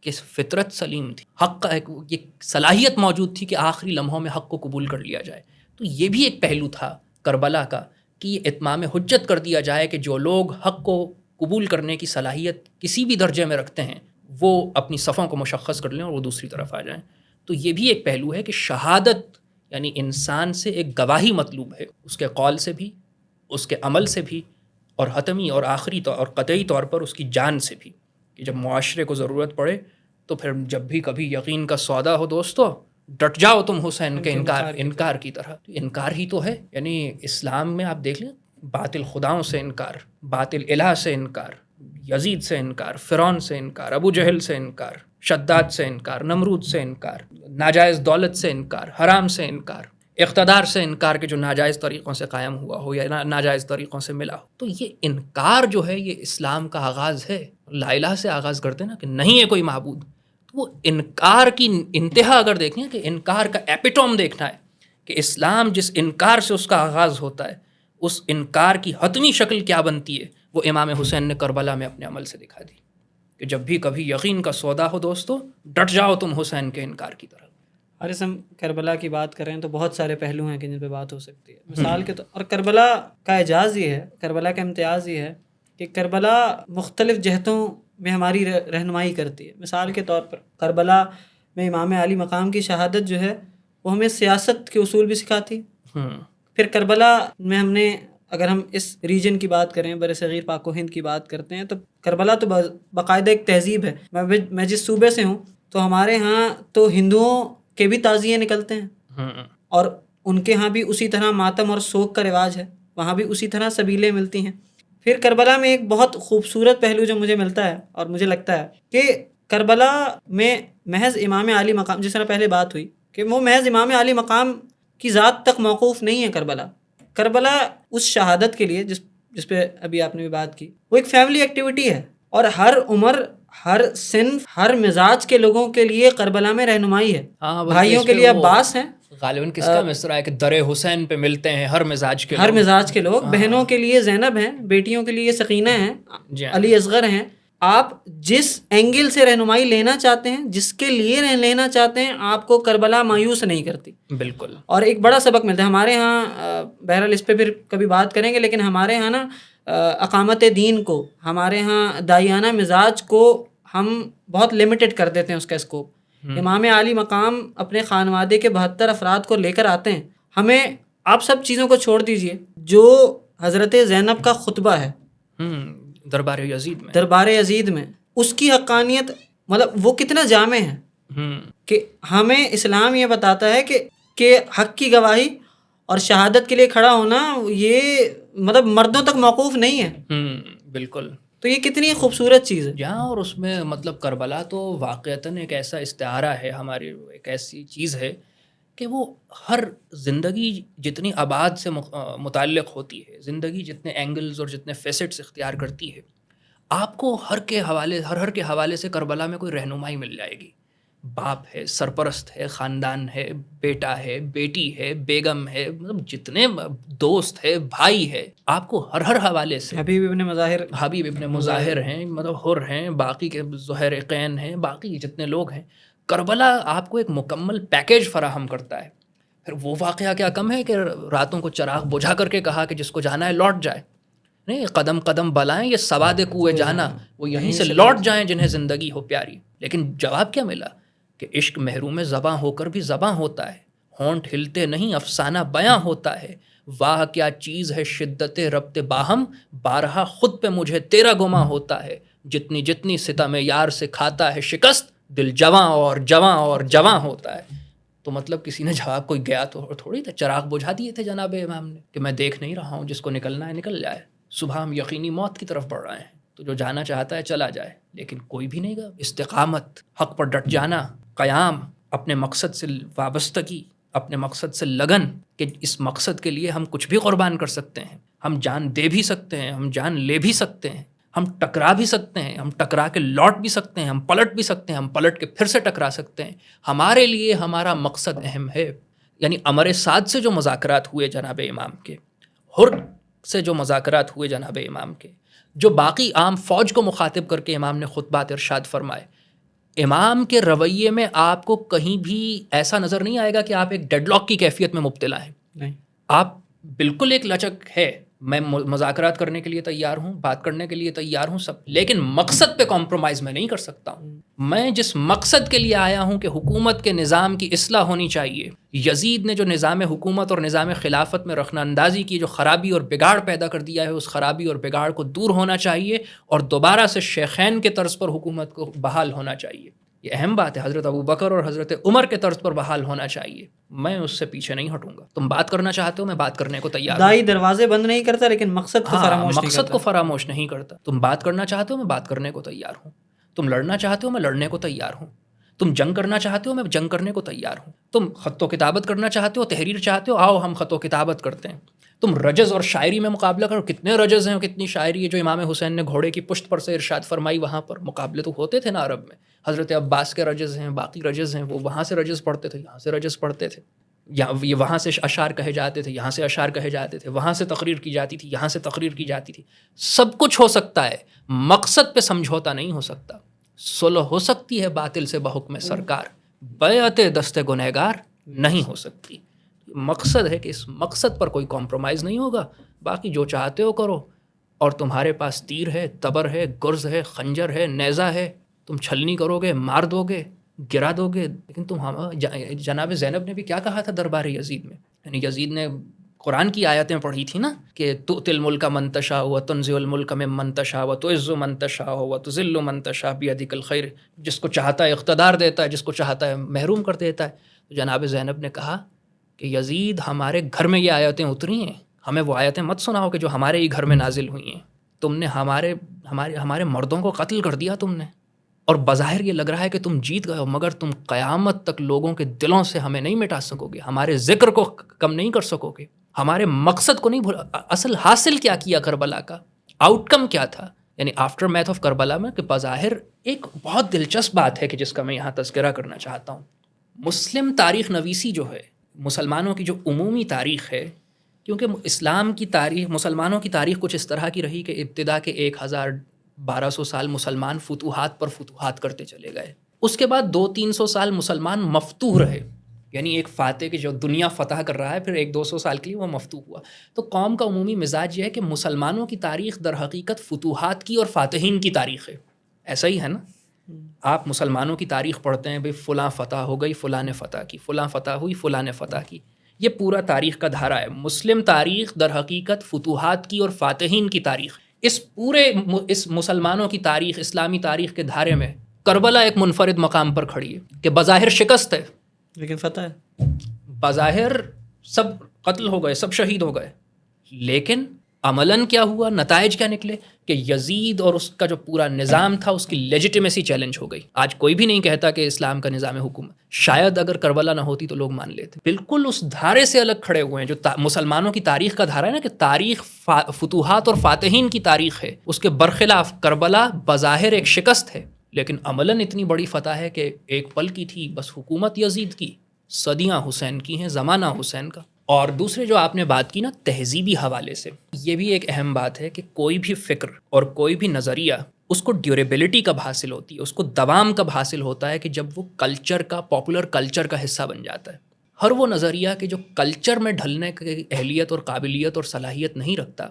کہ فطرت سلیم تھی، حق کا ایک یہ صلاحیت موجود تھی کہ آخری لمحوں میں حق کو قبول کر لیا جائے. تو یہ بھی ایک پہلو تھا کربلا کا کہ یہ اتمام حجت کر دیا جائے کہ جو لوگ حق کو قبول کرنے کی صلاحیت کسی بھی درجے میں رکھتے ہیں وہ اپنی صفوں کو مشخص کر لیں اور وہ دوسری طرف آ جائیں. تو یہ بھی ایک پہلو ہے کہ شہادت یعنی انسان سے ایک گواہی مطلوب ہے، اس کے قول سے بھی، اس کے عمل سے بھی، اور حتمی اور آخری اور قطعی طور پر اس کی جان سے بھی، کہ جب معاشرے کو ضرورت پڑے تو پھر جب بھی کبھی یقین کا سودا ہو دوستو، ڈٹ جاؤ تم حسین کے انکار کی طرح. انکار ہی تو ہے. یعنی اسلام میں آپ دیکھ لیں، باطل خداؤں سے انکار، باطل الہ سے انکار، یزید سے انکار، فرعون سے انکار، ابو جہل سے انکار، شداد سے انکار، نمرود سے انکار، ناجائز دولت سے انکار، حرام سے انکار، اقتدار سے انکار کہ جو ناجائز طریقوں سے قائم ہوا ہو یا ناجائز طریقوں سے ملا ہو. تو یہ انکار جو ہے یہ اسلام کا آغاز ہے. لا الہ سے آغاز کرتے نا کہ نہیں ہے کوئی معبود. تو وہ انکار کی انتہا اگر دیکھیں کہ انکار کا ایپیٹوم دیکھنا ہے کہ اسلام جس انکار سے اس کا آغاز ہوتا ہے، اس انکار کی حتمی شکل کیا بنتی ہے، وہ امام حسین نے کربلا میں اپنے عمل سے دکھا دی کہ جب بھی کبھی یقین کا سودا ہو دوستو، ڈٹ جاؤ تم حسین کے انکار کی طرف. حارث، ہم کربلا کی بات کریں تو بہت سارے پہلو ہیں کہ جن پہ بات ہو سکتی ہے. مثال کے طور اور کربلا کا اعجاز یہ ہے، کربلا کا امتیاز یہ ہے کہ کربلا مختلف جہتوں میں ہماری رہنمائی کرتی ہے. مثال کے طور پر کربلا میں امام علی مقام کی شہادت جو ہے وہ ہمیں سیاست کے اصول بھی سکھاتی. پھر کربلا میں ہم نے، اگر ہم اس ریجن کی بات کریں، بر صغیر پاک و ہند کی بات کرتے ہیں، تو کربلا تو باقاعدہ ایک تہذیب ہے. میں جس صوبے سے ہوں تو ہمارے ہاں تو ہندوؤں کے بھی تعزیے نکلتے ہیں اور ان کے ہاں بھی اسی طرح ماتم اور سوگ کا رواج ہے، وہاں بھی اسی طرح سبیلیں ملتی ہیں. پھر کربلا میں ایک بہت خوبصورت پہلو جو مجھے ملتا ہے اور مجھے لگتا ہے کہ کربلا میں محض امام علی مقام، جس طرح پہلے بات ہوئی کہ وہ محض امام علی مقام کی ذات تک موقوف نہیں ہے. کربلا اس شہادت کے لیے جس پہ ابھی آپ نے بھی بات کی، وہ ایک فیملی ایکٹیویٹی ہے اور ہر عمر، ہر صنف، ہر مزاج کے لوگوں کے لیے کربلا میں رہنمائی ہے. بھائیوں کے لیے عباس ہیں، غالباً کس کا مصرع ہے کہ در حسین پہ ملتے ہیں ہر مزاج کے لوگ. بہنوں کے لیے زینب ہیں، بیٹیوں کے لیے سکینہ ہیں، علی اصغر ہیں. آپ جس اینگل سے رہنمائی لینا چاہتے ہیں، جس کے لیے لینا چاہتے ہیں، آپ کو کربلا مایوس نہیں کرتی. بالکل. اور ایک بڑا سبق ملتا ہے ہمارے ہاں. بہرحال اس پہ پھر کبھی بات کریں گے، لیکن ہمارے ہاں نا اقامت دین کو، ہمارے ہاں دائیانہ مزاج کو ہم بہت لمیٹڈ کر دیتے ہیں اس کا اسکوپ. امام علی مقام اپنے خانوادے کے 72 افراد کو لے کر آتے ہیں. ہمیں آپ سب چیزوں کو چھوڑ دیجئے، جو حضرت زینب کا خطبہ ہے دربار یزید میں، اس کی حقانیت مطلب وہ کتنا جامع ہے کہ ہمیں اسلام یہ بتاتا ہے کہ حق کی گواہی اور شہادت کے لیے کھڑا ہونا یہ مطلب مردوں تک موقوف نہیں ہے. بالکل. تو یہ کتنی خوبصورت چیز ہے. جہاں اور اس میں مطلب کربلا تو واقعتاً ایک ایسا استعارہ ہے ہماری، ایک ایسی چیز ہے کہ وہ ہر زندگی جتنی آباد سے متعلق ہوتی ہے، زندگی جتنے اینگلز اور جتنے فیسٹس اختیار کرتی ہے، آپ کو ہر کے حوالے سے کربلا میں کوئی رہنمائی مل جائے گی. باپ ہے، سرپرست ہے، خاندان ہے، بیٹا ہے، بیٹی ہے، بیگم ہے، مطلب جتنے دوست ہے، بھائی ہے، آپ کو ہر حوالے سے حبیب ابن مظاہر ہیں، مطلب حر ہیں، باقی کے زہیرقین ہیں، باقی جتنے لوگ ہیں. کربلا آپ کو ایک مکمل پیکیج فراہم کرتا ہے. پھر وہ واقعہ کیا کم ہے کہ راتوں کو چراغ بجھا کر کے کہا کہ جس کو جانا ہے لوٹ جائے. نہیں، قدم قدم بلائیں یہ سواد کوئے جانا، وہ یہیں سے لوٹ جائیں جنہیں زندگی ہو پیاری. لیکن جواب کیا ملا کہ عشق محروم زباں ہو کر بھی زباں ہوتا ہے، ہونٹ ہلتے نہیں افسانہ بیاں ہوتا ہے، واہ کیا چیز ہے شدت ربط باہم، بارہا خود پہ مجھے تیرا گما ہوتا ہے، جتنی جتنی ستم یار سے کھاتا ہے شکست، دل جواں اور جواں اور جواں ہوتا ہے۔ تو مطلب کسی نے جواب، کوئی گیا تو تھوڑی تھا، چراغ بجھا دیے تھے جناب امام نے کہ میں دیکھ نہیں رہا ہوں، جس کو نکلنا ہے نکل جائے، صبح ہم یقینی موت کی طرف بڑھ رہے ہیں، تو جو جانا چاہتا ہے چلا جائے، لیکن کوئی بھی نہیں گا۔ استقامت، حق پر ڈٹ جانا، قیام، اپنے مقصد سے وابستگی، اپنے مقصد سے لگن، کہ اس مقصد کے لیے ہم کچھ بھی قربان کر سکتے ہیں، ہم جان دے بھی سکتے ہیں، ہم جان لے بھی سکتے ہیں، ہم ٹکرا بھی سکتے ہیں، ہم ٹکرا کے لوٹ بھی سکتے ہیں، ہم پلٹ بھی سکتے ہیں، ہم پلٹ کے پھر سے ٹکرا سکتے ہیں۔ ہمارے لیے ہمارا مقصد اہم ہے۔ یعنی امر سعد سے جو مذاکرات ہوئے جناب امام کے، ہر سے جو مذاکرات ہوئے جناب امام کے، جو باقی عام فوج کو مخاطب کر کے امام نے خطبات ارشاد فرمائے، امام کے رویے میں آپ کو کہیں بھی ایسا نظر نہیں آئے گا کہ آپ ایک ڈیڈ لاک کی کیفیت میں مبتلا ہیں۔ نہیں، آپ بالکل ایک لچک ہے، میں مذاکرات کرنے کے لیے تیار ہوں، بات کرنے کے لیے تیار ہوں سب، لیکن مقصد پہ کمپرومائز میں نہیں کر سکتا ہوں۔ میں جس مقصد کے لیے آیا ہوں کہ حکومت کے نظام کی اصلاح ہونی چاہیے، یزید نے جو نظام حکومت اور نظام خلافت میں رخنہ اندازی کی، جو خرابی اور بگاڑ پیدا کر دیا ہے، اس خرابی اور بگاڑ کو دور ہونا چاہیے اور دوبارہ سے شیخین کے طرز پر حکومت کو بحال ہونا چاہیے۔ یہ اہم بات ہے، حضرت ابو بکر اور حضرت عمر کے طرز پر بحال ہونا چاہیے۔ میں اس سے پیچھے نہیں ہٹوں گا۔ تم بات کرنا چاہتے ہو، میں بات کرنے کو تیار ہوں۔ دائی دروازے بند نہیں کرتا لیکن مقصد کو فراموش نہیں کرتا۔ مقصد کو فراموش نہیں کرتا۔ تم بات کرنا چاہتے ہو، میں بات کرنے کو تیار ہوں۔ تم لڑنا چاہتے ہو، میں لڑنے کو تیار ہوں۔ تم جنگ کرنا چاہتے ہو، میں جنگ کرنے کو تیار ہوں۔ تم خط و کتابت کرنا چاہتے ہو، تحریر چاہتے ہو، آؤ ہم خط و کتابت کرتے ہیں۔ تم رجز اور شاعری میں مقابلہ کرو، کتنے رجز ہیں اور کتنی شاعری ہے جو امام حسین نے گھوڑے کی پشت پر سے ارشاد فرمائی، وہاں پر مقابلے تو ہوتے تھے نا عرب میں۔ حضرت عباس کے رجز ہیں، باقی رجز ہیں، وہ وہاں سے رجز پڑھتے تھے، یہاں سے رجز پڑھتے تھے، یہ وہاں سے اشعار کہے جاتے تھے، یہاں سے اشعار کہے جاتے تھے، وہاں سے تقریر کی جاتی تھی، یہاں سے تقریر کی جاتی تھی۔ سب کچھ ہو سکتا ہے، مقصد پہ سمجھوتا نہیں ہو سکتا۔ صلح ہو سکتی ہے باطل سے بحکم سرکار، بیعت دست گنہگار نہیں ہو سکتی۔ مقصد ہے کہ اس مقصد پر کوئی کمپرومائز نہیں ہوگا، باقی جو چاہتے ہو کرو۔ اور تمہارے پاس تیر ہے، تبر ہے، گرز ہے، خنجر ہے، نیزہ ہے، تم چھلنی کرو گے، مار دو گے، گرا دو گے۔ لیکن جناب زینب نے بھی کیا کہا تھا دربار یزید میں؟ یعنی یزید نے قرآن کی آیتیں پڑھی تھی نا کہ تؤتی الملک من تشاء وتنزع الملک ممن تشاء وتعز من تشاء وتذل من تشاء بیدک الخیر، جس کو چاہتا ہے اقتدار دیتا ہے، جس کو چاہتا ہے محروم کر دیتا ہے۔ تو جناب زینب نے کہا کہ یزید، ہمارے گھر میں یہ آیتیں اتری ہیں، ہمیں وہ آیتیں مت سناؤ کہ جو ہمارے ہی گھر میں نازل ہوئی ہیں۔ تم نے ہمارے مردوں کو قتل کر دیا تم نے، اور بظاہر یہ لگ رہا ہے کہ تم جیت گئے ہو، مگر تم قیامت تک لوگوں کے دلوں سے ہمیں نہیں مٹا سکو گے، ہمارے ذکر کو کم نہیں کر سکو گے، ہمارے مقصد کو نہیں بھول۔ اصل حاصل کیا کربلا کا آؤٹ کم کیا تھا؟ یعنی آفٹر میتھ آف کربلا میں، کہ بظاہر ایک بہت دلچسپ بات ہے کہ جس کا میں یہاں تذکرہ کرنا چاہتا ہوں۔ مسلم تاریخ نویسی جو ہے، مسلمانوں کی جو عمومی تاریخ ہے، کیونکہ اسلام کی تاریخ، مسلمانوں کی تاریخ کچھ اس طرح کی رہی کہ ابتدا کے 1200 سال مسلمان فتوحات پر فتوحات کرتے چلے گئے، اس کے بعد 200-300 سال مسلمان مفتوح رہے، یعنی ایک فاتح کی جو دنیا فتح کر رہا ہے، پھر 100-200 سال کے لیے وہ مفتوح ہوا۔ تو قوم کا عمومی مزاج یہ ہے کہ مسلمانوں کی تاریخ در حقیقت فتوحات کی اور فاتحین کی تاریخ ہے۔ ایسا ہی ہے نا؟ آپ مسلمانوں کی تاریخ پڑھتے ہیں، بھئی فلاں فتح ہو گئی، فلاں نے فتح کی، فلاں فتح ہوئی، فلاں نے فتح کی، یہ پورا تاریخ کا دھارا ہے۔ مسلم تاریخ در حقیقت فتوحات کی اور فاتحین کی تاریخ۔ اس مسلمانوں کی تاریخ، اسلامی تاریخ کے دھارے میں کربلا ایک منفرد مقام پر کھڑی ہے کہ بظاہر شکست ہے، لیکن فتح ہے، بظاہر سب قتل ہو گئے، سب شہید ہو گئے، لیکن عملاً کیا ہوا، نتائج کیا نکلے کہ یزید اور اس کا جو پورا نظام تھا، اس کی لیجیٹیمیسی چیلنج ہو گئی۔ آج کوئی بھی نہیں کہتا کہ اسلام کا نظام حکومت، شاید اگر کربلا نہ ہوتی تو لوگ مان لیتے۔ بالکل اس دھارے سے الگ کھڑے ہوئے ہیں جو مسلمانوں کی تاریخ کا دھارا ہے نا، کہ تاریخ فتوحات اور فاتحین کی تاریخ ہے، اس کے برخلاف کربلا بظاہر ایک شکست ہے، لیکن عملاً اتنی بڑی فتح ہے کہ ایک پل کی تھی بس حکومت یزید کی، صدیاں حسین کی ہیں، زمانہ حسین کا۔ اور دوسرے جو آپ نے بات کی نا تہذیبی حوالے سے، یہ بھی ایک اہم بات ہے کہ کوئی بھی فکر اور کوئی بھی نظریہ، اس کو ڈیوریبلٹی کب حاصل ہوتی ہے، اس کو دوام کب حاصل ہوتا ہے، کہ جب وہ کلچر کا، پاپولر کلچر کا حصہ بن جاتا ہے۔ ہر وہ نظریہ کہ جو کلچر میں ڈھلنے کی اہلیت اور قابلیت اور صلاحیت نہیں رکھتا،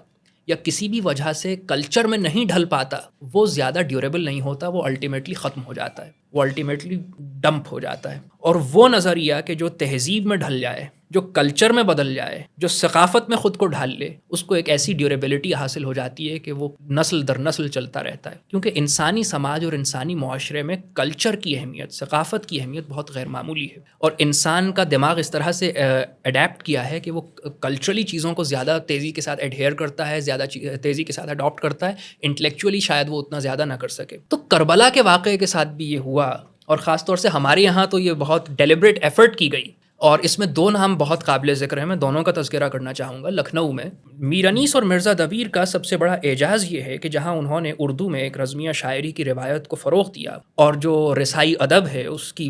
یا کسی بھی وجہ سے کلچر میں نہیں ڈھل پاتا، وہ زیادہ ڈیوریبل نہیں ہوتا، وہ الٹیمیٹلی ختم ہو جاتا ہے، وہ الٹیمیٹلی ڈمپ ہو جاتا ہے۔ اور وہ نظریہ کہ جو تہذیب میں ڈھل جائے، جو کلچر میں بدل جائے، جو ثقافت میں خود کو ڈھال لے، اس کو ایک ایسی ڈیوریبلٹی حاصل ہو جاتی ہے کہ وہ نسل در نسل چلتا رہتا ہے. کیونکہ انسانی سماج اور انسانی معاشرے میں کلچر کی اہمیت، ثقافت کی اہمیت بہت غیر معمولی ہے. اور انسان کا دماغ اس طرح سے اڈیپٹ کیا ہے کہ وہ کلچرلی چیزوں کو زیادہ تیزی کے ساتھ ایڈہیئر کرتا ہے، زیادہ تیزی کے ساتھ اڈاپٹ کرتا ہے. انٹلیکچولی شاید وہ اتنا زیادہ نہ کر سکے. تو کربلا کے واقعے کے ساتھ بھی یہ ہوا، اور خاص طور سے ہمارے یہاں تو یہ بہت ڈیلیبریٹ ایفرٹ کی گئی. اور اس میں دو نام بہت قابل ذکر ہیں، میں دونوں کا تذکرہ کرنا چاہوں گا. لکھنؤ میں میر انیس اور مرزا دبیر کا سب سے بڑا اعجاز یہ ہے کہ جہاں انہوں نے اردو میں ایک رزمیہ شاعری کی روایت کو فروغ دیا اور جو رسائی ادب ہے اس کی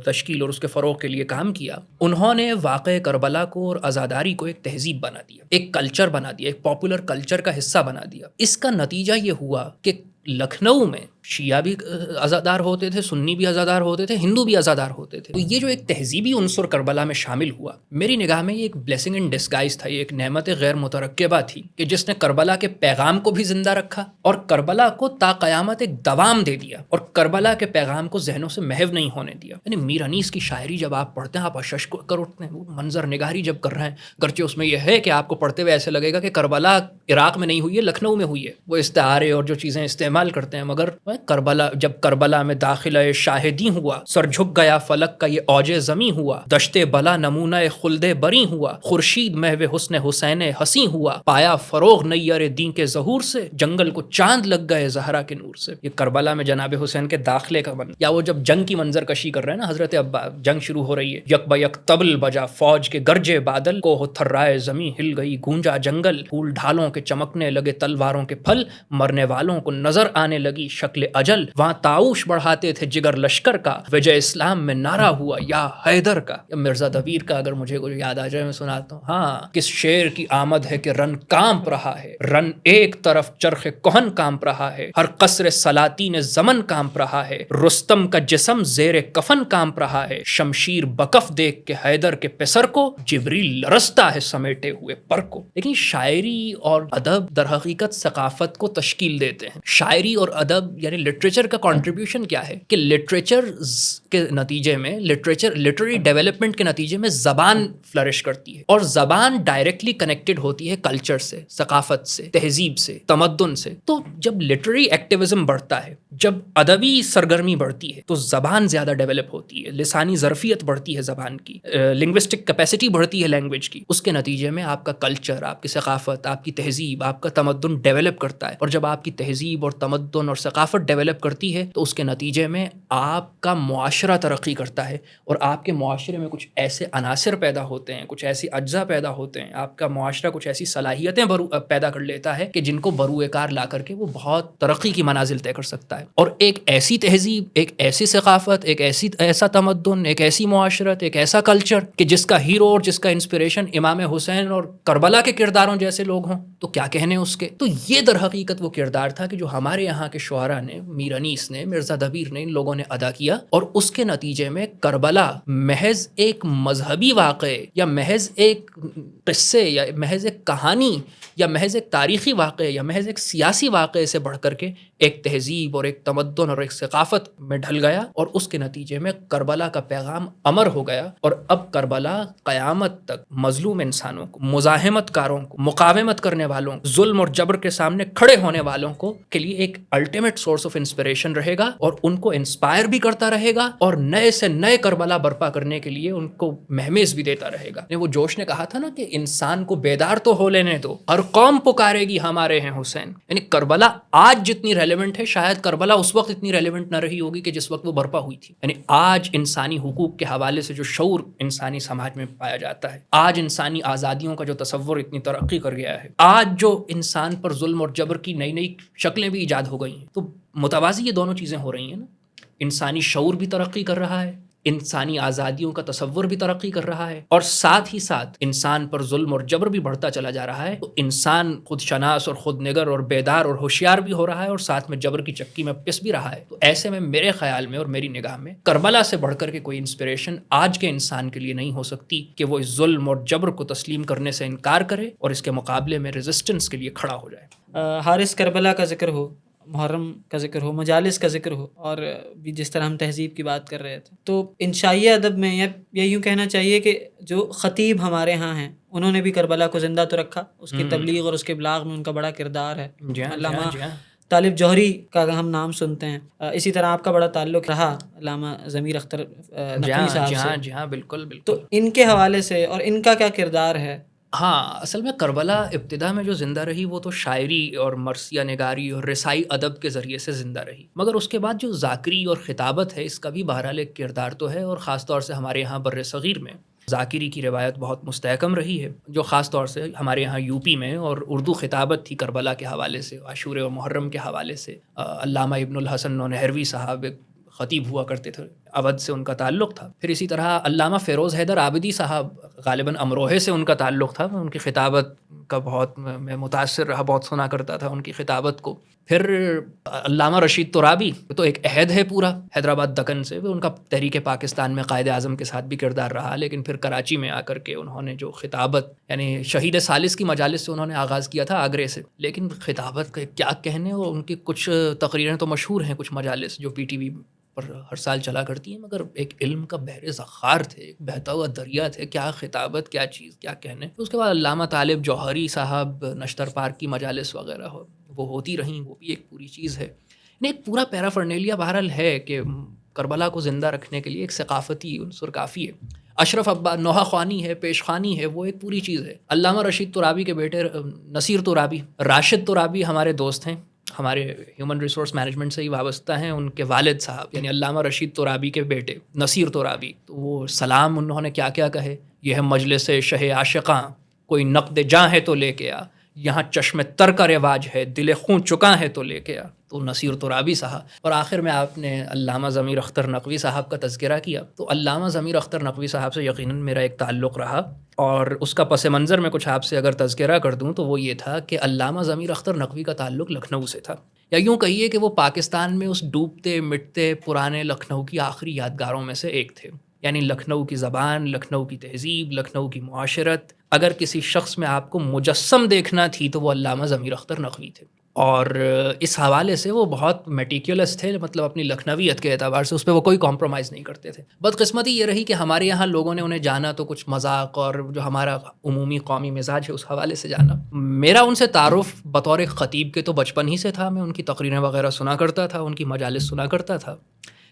تشکیل اور اس کے فروغ کے لیے کام کیا، انہوں نے واقع کربلا کو اور عزاداری کو ایک تہذیب بنا دیا، ایک کلچر بنا دیا، ایک پاپولر کلچر کا حصہ بنا دیا. اس کا نتیجہ یہ ہوا کہ لکھنؤ میں شیعہ بھی عزادار ہوتے تھے، سنی بھی عزادار ہوتے تھے، ہندو بھی عزادار ہوتے تھے. تو یہ جو ایک تہذیبی عنصر کربلا میں شامل ہوا، میری نگاہ میں یہ ایک بلیسنگ ان ڈسگائز تھا، یہ ایک نعمت غیر مترکبہ تھی کہ جس نے کربلا کے پیغام کو بھی زندہ رکھا اور کربلا کو تا قیامت ایک دوام دے دیا، اور کربلا کے پیغام کو ذہنوں سے محو نہیں ہونے دیا. یعنی میر انیس کی شاعری جب آپ پڑھتے ہیں آپ اشش کر اٹھتے ہیں. وہ منظر نگاری جب کر رہے ہیں، گرچہ اس میں یہ ہے کہ آپ کو پڑھتے ہوئے ایسے لگے گا کہ کربلا عراق میں نہیں ہوئی ہے، لکھنؤ میں ہوئی ہے. وہ استعارے اور جو چیزیں استعمال کرتے ہیں، مگر کربلا جب کربلا میں داخلہ شاہدی ہوا، سر جھک گیا فلک کا یہ اوج زمیں ہوا، دشت بلا نمونہ خلد بری ہوا، خورشید محو حسن حسین حسیں ہوا، پایا فروغ نیر دین کے ظہور سے، جنگل کو چاند لگ گئے زہرا کے نور سے. یہ کربلا میں جناب حسین کے داخلے کا یا وہ جب جنگ کی منظر کشی کر رہے ہیں نا حضرت ابا، جنگ شروع ہو رہی ہے، یک با یک طبل بجا فوج کے گرجے بادل کو تھرائے زمیں ہل گئی گونجا جنگل، پھول ڈھالوں کے چمکنے لگے تلواروں کے پھل، مرنے والوں کو نظر آنے لگی شکل اجل، وہاں تاؤش بڑھاتے تھے جگر لشکر کا، وجہ اسلام میں نعرہ ہوا یا حیدر کا. یا مرزا دبیر کا اگر مجھے کوئی یاد آ جائے میں سناتا ہوں. ہاں، کس شیر کی آمد ہے کہ رن کانپ رہا ہے، رن ایک طرف چرخ کہن کانپ رہا ہے، ہر قصر سلاطین زمن کانپ رہا ہے، رستم کا جسم زیر کفن کانپ رہا ہے، شمشیر بکف دیکھ کے حیدر کے پسر کو، جبریل لرزتا ہے سمیٹے ہوئے پر کو. لیکن شاعری اور ادب در حقیقت ثقافت کو تشکیل دیتے ہیں. شاعری اور ادب یعنی لٹریچر کا کنٹریبیوشن کیا ہے کہ لٹریچر کے نتیجے میں لٹریری ڈیولپمنٹ کے نتیجے میں زبان فلرش کرتی ہے، اور زبان ڈائریکٹلی کنیکٹڈ ہوتی ہے کلچر سے، ثقافت سے، تہذیب سے، تمدن سے. تو جب لٹریری ایکٹیویزم بڑھتا ہے، جب ادبی سرگرمی بڑھتی ہے، تو زبان زیادہ ڈیولپ ہوتی ہے، لسانی ظرفیت بڑھتی ہے، زبان کی لنگوسٹک کیپیسٹی بڑھتی ہے لینگویج کی. اس کے نتیجے میں آپ کا کلچر، آپ کی ثقافت، آپ کی تہذیب، آپ کا تمدن ڈیولپ کرتا ہے. اور جب آپ کی تہذیب اور تمدن اور ثقافت ڈیولپ کرتی ہے تو اس کے نتیجے میں آپ کا معاشرہ ترقی کرتا ہے، اور آپ کے معاشرے میں کچھ ایسے عناصر پیدا ہوتے ہیں، کچھ ایسی اجزاء پیدا ہوتے ہیں، آپ کا معاشرہ کچھ ایسی صلاحیتیں پیدا کر لیتا ہے کہ جن کو بروئے کار لا کر کے وہ بہت ترقی کی منازل طے کر سکتا ہے. اور ایک ایسی تہذیب، ایک ایسی ثقافت، ایک ایسا تمدن، ایک ایسی معاشرت، ایک ایسا کلچر کہ جس کا ہیرو اور جس کا انسپریشن امام حسین اور کربلا کے کرداروں جیسے لوگ ہوں، تو کیا کہنے اس کے. تو یہ در حقیقت وہ کردار تھا کہ جو ہمارے یہاں کے شعراء نے، میر انیس نے، مرزا دبیر نے، ان لوگوں نے ادا کیا. اور اس کے نتیجے میں کربلا محض ایک مذہبی واقعے یا محض ایک قصے یا محض ایک کہانی یا محض ایک تاریخی واقعے یا محض ایک سیاسی واقعے سے بڑھ کر کے ایک تہذیب اور ایک تمدن اور ایک ثقافت میں ڈھل گیا. اور اس کے نتیجے میں کربلا کا پیغام امر ہو گیا. اور اب کربلا قیامت تک مظلوم انسانوں کو، مزاحمت کاروں کو، مقاومت کرنے والوں، ظلم اور جبر کے سامنے کھڑے ہونے والوں کو کے لیے ایک الٹیمیٹ سورس آف انسپریشن رہے گا، اور ان کو انسپائر بھی کرتا رہے گا، اور نئے سے نئے کربلا برپا کرنے کے لیے ان کو مہمیز بھی دیتا رہے گا. وہ جوش نے کہا تھا نا کہ انسان کو بیدار تو ہو لینے دو، ہر قوم پکارے گی ہمارے ہیں حسین. یعنی کربلا آج جتنی ریلیونٹ ہے، شاید کربلا اس وقت اتنی ریلیونٹ نہ رہی ہوگی کہ جس وقت وہ برپا ہوئی تھی. یعنی آج انسانی حقوق کے حوالے سے جو شعور انسانی سماج میں پایا جاتا ہے، آج انسانی آزادیوں کا جو تصور اتنی ترقی کر گیا ہے، آج جو انسان پر ظلم اور جبر کی نئی نئی شکلیں بھی ایجاد ہو گئی ہیں، تو متوازی یہ دونوں چیزیں ہو رہی ہیں نا. انسانی شعور بھی ترقی کر رہا ہے، انسانی آزادیوں کا تصور بھی ترقی کر رہا ہے، اور ساتھ ہی ساتھ انسان پر ظلم اور جبر بھی بڑھتا چلا جا رہا ہے. تو انسان خود شناس اور خود نگر اور بیدار اور ہوشیار بھی ہو رہا ہے، اور ساتھ میں جبر کی چکی میں پس بھی رہا ہے. تو ایسے میں میرے خیال میں اور میری نگاہ میں کربلا سے بڑھ کر کے کوئی انسپریشن آج کے انسان کے لیے نہیں ہو سکتی کہ وہ اس ظلم اور جبر کو تسلیم کرنے سے انکار کرے اور اس کے مقابلے میں ریزسٹنس کے لیے کھڑا ہو جائے. حارث، کربلا کا ذکر ہو، محرم کا ذکر ہو، مجالس کا ذکر ہو، اور بھی جس طرح ہم تہذیب کی بات کر رہے تھے، تو انشائیہ ادب میں یا یوں کہنا چاہیے کہ جو خطیب ہمارے ہاں ہیں انہوں نے بھی کربلا کو زندہ تو رکھا، اس کی تبلیغ اور اس کے ابلاغ میں ان کا بڑا کردار ہے۔ علامہ طالب جوہری کا ہم نام سنتے ہیں، اسی طرح آپ کا بڑا تعلق رہا علامہ ضمیر اختر نقوی صاحب سے۔ جی ہاں، بالکل بالکل۔ تو ان کے حوالے سے اور ان کا کیا کردار ہے؟ ہاں، اصل میں کربلا ابتدا میں جو زندہ رہی وہ تو شاعری اور مرثیہ نگاری اور رسائی ادب کے ذریعے سے زندہ رہی، مگر اس کے بعد جو ذاکری اور خطابت ہے اس کا بھی بہرحال ایک کردار تو ہے، اور خاص طور سے ہمارے یہاں بر صغیر میں ذاکری کی روایت بہت مستحکم رہی ہے، جو خاص طور سے ہمارے یہاں یو پی میں، اور اردو خطابت تھی کربلا کے حوالے سے، عاشور و محرم کے حوالے سے۔ علامہ ابن الحسن نونہروی صاحب ایک خطیب ہوا کرتے تھے، اودھ سے ان کا تعلق تھا۔ پھر اسی طرح علامہ فیروز حیدر عابدی صاحب، غالباً امروہے سے ان کا تعلق تھا، ان کی خطابت کا بہت میں متاثر رہا، بہت سنا کرتا تھا ان کی خطابت کو۔ پھر علامہ رشید ترابی تو ایک عہد ہے پورا حیدرآباد دکن سے، ان کا تحریک پاکستان میں قائد اعظم کے ساتھ بھی کردار رہا، لیکن پھر کراچی میں آ کر کے انہوں نے جو خطابت، یعنی شہید ثالث کی مجالس سے انہوں نے آغاز کیا تھا آگرے سے، لیکن خطابت کا کیا کہنے، اور ان کی کچھ تقریریں تو مشہور ہیں، کچھ مجالس جو پی ٹی وی پر ہر سال چلا کرتی ہیں، مگر ایک علم کا بحر ذخار تھے، ایک بہتا ہوا دریا تھے، کیا خطابت، کیا چیز، کیا کہنے۔ اس کے بعد علامہ طالب جوہری صاحب، نشتر پارک کی مجالس وغیرہ وہ ہوتی رہیں، وہ بھی ایک پوری چیز ہے، یعنی ایک پورا پیرافرنیلیا بہرحال ہے کہ کربلا کو زندہ رکھنے کے لیے ایک ثقافتی عنصر کافی ہے۔ اشرف عباس نوحہ خوانی ہے، پیش خوانی ہے، وہ ایک پوری چیز ہے۔ علامہ رشید ترابی کے بیٹے نصیر ترابی، راشد ترابی ہمارے دوست ہیں، ہمارے ہیومن ریسورس مینجمنٹ سے ہی وابستہ ہیں، ان کے والد صاحب یعنی علامہ رشید ترابی کے بیٹے نصیر ترابی، تو وہ سلام انہوں نے کیا کیا کہے، یہ ہے مجلس شہ عاشقاں، کوئی نقد جاں ہے تو لے کے آ، یہاں چشم تر کا رواج ہے، دل خون چکا ہے تو لے کے آ، تو نصیر ترابی صاحب۔ اور آخر میں آپ نے علامہ ضمیر اختر نقوی صاحب کا تذکرہ کیا، تو علامہ ضمیر اختر نقوی صاحب سے یقیناً میرا ایک تعلق رہا، اور اس کا پس منظر میں کچھ آپ سے اگر تذکرہ کر دوں تو وہ یہ تھا کہ علامہ ضمیر اختر نقوی کا تعلق لکھنؤ سے تھا، یا یوں کہیے کہ وہ پاکستان میں اس ڈوبتے مٹتے پرانے لکھنؤ کی آخری یادگاروں میں سے ایک تھے، یعنی لکھنؤ کی زبان، لکھنؤ کی تہذیب، لکھنؤ کی معاشرت، اگر کسی شخص میں آپ کو مجسم دیکھنا تھی تو وہ علامہ ضمیر اختر نقوی تھے، اور اس حوالے سے وہ بہت میٹیکولس تھے، مطلب اپنی لکھنویت کے اعتبار سے اس پہ وہ کوئی کمپرومائز نہیں کرتے تھے۔ بدقسمتی یہ رہی کہ ہمارے یہاں لوگوں نے انہیں جانا تو کچھ مذاق اور جو ہمارا عمومی قومی مزاج ہے اس حوالے سے جانا۔ میرا ان سے تعارف بطور خطیب کے تو بچپن ہی سے تھا، میں ان کی تقریریں وغیرہ سنا کرتا تھا، ان کی مجالس سنا کرتا تھا،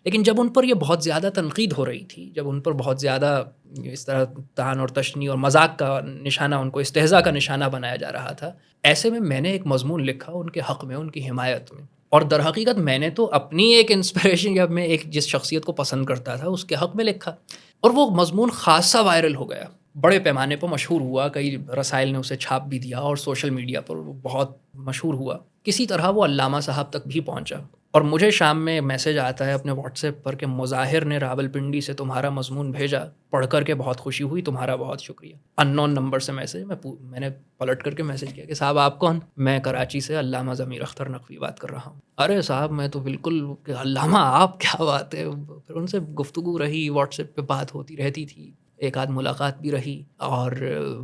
لیکن جب ان پر یہ بہت زیادہ تنقید ہو رہی تھی، جب ان پر بہت زیادہ اس طرح طعن اور تشنی اور مذاق کا نشانہ، ان کو استہزاء کا نشانہ بنایا جا رہا تھا، ایسے میں نے ایک مضمون لکھا ان کے حق میں، ان کی حمایت میں، اور در حقیقت میں نے تو اپنی ایک انسپریشن، یا میں ایک جس شخصیت کو پسند کرتا تھا اس کے حق میں لکھا، اور وہ مضمون خاصا وائرل ہو گیا، بڑے پیمانے پر مشہور ہوا، کئی رسائل نے اسے چھاپ بھی دیا، اور سوشل میڈیا پر وہ بہت مشہور ہوا، کسی طرح وہ علامہ صاحب تک بھی پہنچا، اور مجھے شام میں میسج آتا ہے اپنے واٹس ایپ پر کہ مظاہر نے راولپنڈی سے تمہارا مضمون بھیجا، پڑھ کر کے بہت خوشی ہوئی، تمہارا بہت شکریہ۔ ان نون نمبر سے میسج، میں نے پلٹ کر کے میسج کیا کہ صاحب آپ کون؟ میں کراچی سے علامہ ضمیر اختر نقوی بات کر رہا ہوں۔ ارے صاحب میں تو بالکل، علامہ آپ، کیا بات ہے۔ پھر ان سے گفتگو رہی، واٹس ایپ پہ بات ہوتی رہتی تھی، ایک آدھ ملاقات بھی رہی، اور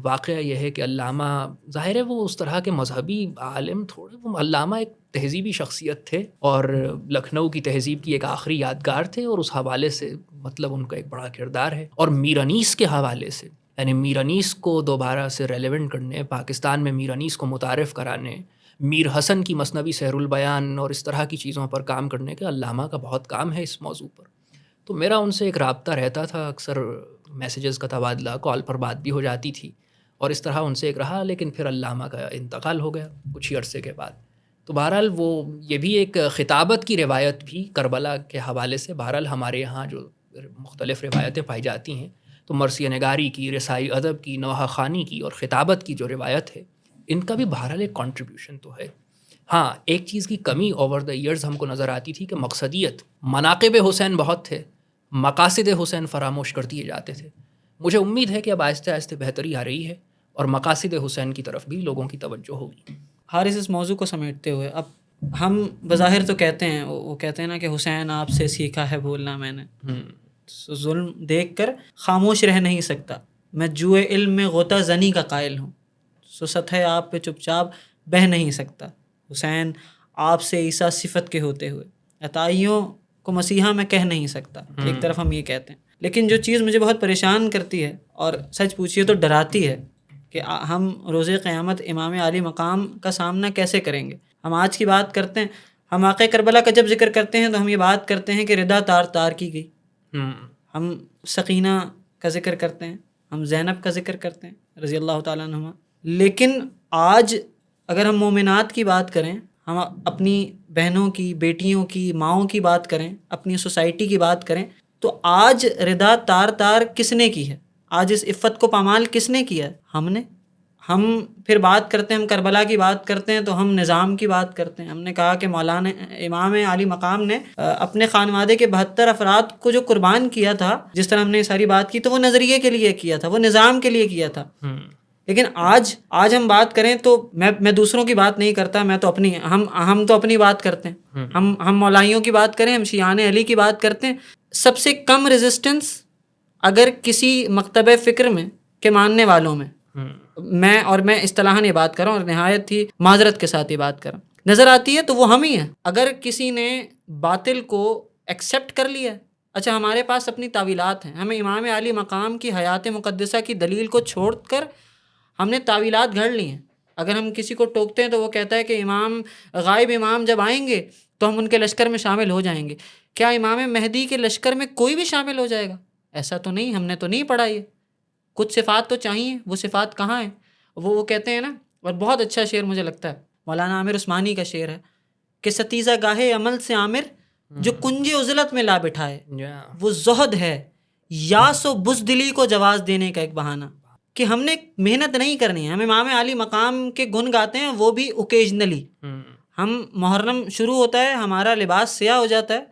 واقعہ یہ ہے کہ علامہ ظاہر ہے وہ اس طرح کے مذہبی عالم تھوڑے، وہ علامہ ایک تہذیبی شخصیت تھے، اور لکھنؤ کی تہذیب کی ایک آخری یادگار تھے، اور اس حوالے سے مطلب ان کا ایک بڑا کردار ہے۔ اور میر انیس کے حوالے سے، یعنی میر انیس کو دوبارہ سے ریلیونٹ کرنے، پاکستان میں میر انیس کو متعارف کرانے، میر حسن کی مثنوی سحر البیان اور اس طرح کی چیزوں پر کام کرنے کے علامہ کا بہت کام ہے اس موضوع پر۔ تو میرا ان سے ایک رابطہ رہتا تھا، اکثر میسیجز کا تبادلہ، کال پر بات بھی ہو جاتی تھی، اور اس طرح ان سے ایک رہا، لیکن پھر علامہ کا انتقال ہو گیا کچھ ہی عرصے کے بعد۔ تو بہرحال وہ یہ بھی ایک خطابت کی روایت بھی کربلا کے حوالے سے، بہرحال ہمارے یہاں جو مختلف روایتیں پائی جاتی ہیں، تو مرثیہ نگاری کی، رسائی ادب کی، نوحہ خوانی کی اور خطابت کی جو روایت ہے، ان کا بھی بہرحال ایک کنٹریبیوشن تو ہے۔ ہاں، ایک چیز کی کمی اوور دا ایئرز ہم کو نظر آتی تھی کہ مقصدیت، مناقب حسین بہت تھے، مقاصد حسین فراموش کر دیے جاتے تھے۔ مجھے امید ہے کہ اب آہستہ آہستہ بہتری آ رہی ہے، اور مقاصد حسین کی طرف بھی لوگوں کی توجہ ہوگی۔ حارث، اس موضوع کو سمیٹتے ہوئے، اب ہم بظاہر تو کہتے ہیں، وہ کہتے ہیں نا کہ حسین آپ سے سیکھا ہے بھولنا میں نے، ظلم دیکھ کر خاموش رہ نہیں سکتا، میں جوئے علم میں غوطہ زنی کا قائل ہوں، سطح آپ پہ چپ چاپ بہہ نہیں سکتا۔ حسین آپ سے عیسیٰ صفت کے ہوتے ہوئے، عطائیوں کو مسیحا میں کہہ نہیں سکتا، ایک طرف ہم یہ کہتے ہیں. لیکن جو چیز مجھے بہت پریشان کرتی ہے اور سچ پوچھیے تو ڈراتی ہے کہ ہم روز قیامت امام عالی مقام کا سامنا کیسے کریں گے. ہم آج کی بات کرتے ہیں، ہم واقعہ کربلا کا جب ذکر کرتے ہیں تو ہم یہ بات کرتے ہیں کہ ردا تار تار کی گئی. ہم سکینہ کا ذکر کرتے ہیں، ہم زینب کا ذکر کرتے ہیں رضی اللہ تعالیٰ عنہما. لیکن آج اگر ہم مومنات کی بات کریں، ہم اپنی بہنوں کی، بیٹیوں کی، ماؤں کی بات کریں، اپنی سوسائٹی کی بات کریں، تو آج ردا تار تار کس نے کی ہے؟ آج اس عفت کو پامال کس نے کیا ہے؟ ہم نے. ہم پھر بات کرتے ہیں، ہم کربلا کی بات کرتے ہیں تو ہم نظام کی بات کرتے ہیں. ہم نے کہا کہ مولانا امام علی مقام نے اپنے خانوادے کے 72 افراد کو جو قربان کیا تھا، جس طرح ہم نے ساری بات کی، تو وہ نظریے کے لیے کیا تھا، وہ نظام کے لیے کیا تھا. لیکن آج ہم بات کریں تو میں دوسروں کی بات نہیں کرتا، میں تو اپنی ہم تو اپنی بات کرتے ہیں. ہم مولائیوں کی بات کریں، ہم شیعان علی کی بات کرتے ہیں. سب سے کم ریزسٹنس اگر کسی مکتب فکر میں کے ماننے والوں میں، میں اصطلاحاً یہ بات کر رہا ہوں اور نہایت ہی معذرت کے ساتھ یہ بات کر رہا ہوں، نظر آتی ہے تو وہ ہم ہی ہیں. اگر کسی نے باطل کو ایکسیپٹ کر لیا، اچھا ہمارے پاس اپنی تعویلات ہیں، ہمیں امام علی مقام کی حیات مقدسہ کی دلیل کو چھوڑ کر ہم نے تعویلات گھڑ لی ہیں. اگر ہم کسی کو ٹوکتے ہیں تو وہ کہتا ہے کہ غائب امام جب آئیں گے تو ہم ان کے لشکر میں شامل ہو جائیں گے. کیا امام مہدی کے لشکر میں کوئی بھی شامل ہو جائے گا؟ ایسا تو نہیں، ہم نے تو نہیں پڑھا. یہ کچھ صفات تو چاہیے، وہ صفات کہاں ہیں؟ وہ کہتے ہیں نا، اور بہت اچھا شعر مجھے لگتا ہے، مولانا عامر عثمانی کا شعر ہے کہ ستیزہ گاہے عمل سے عامر جو کنج عزلت میں لا بٹھائے، وہ زہد ہے یاس و بزدلی کو جواز دینے کا ایک بہانہ. کہ ہم نے محنت نہیں کرنی ہے. ہم امام علی مقام کے گن گاتے ہیں، وہ بھی اوکیجنلی. ہم محرم شروع ہوتا ہے، ہمارا لباس سیاہ ہو جاتا ہے،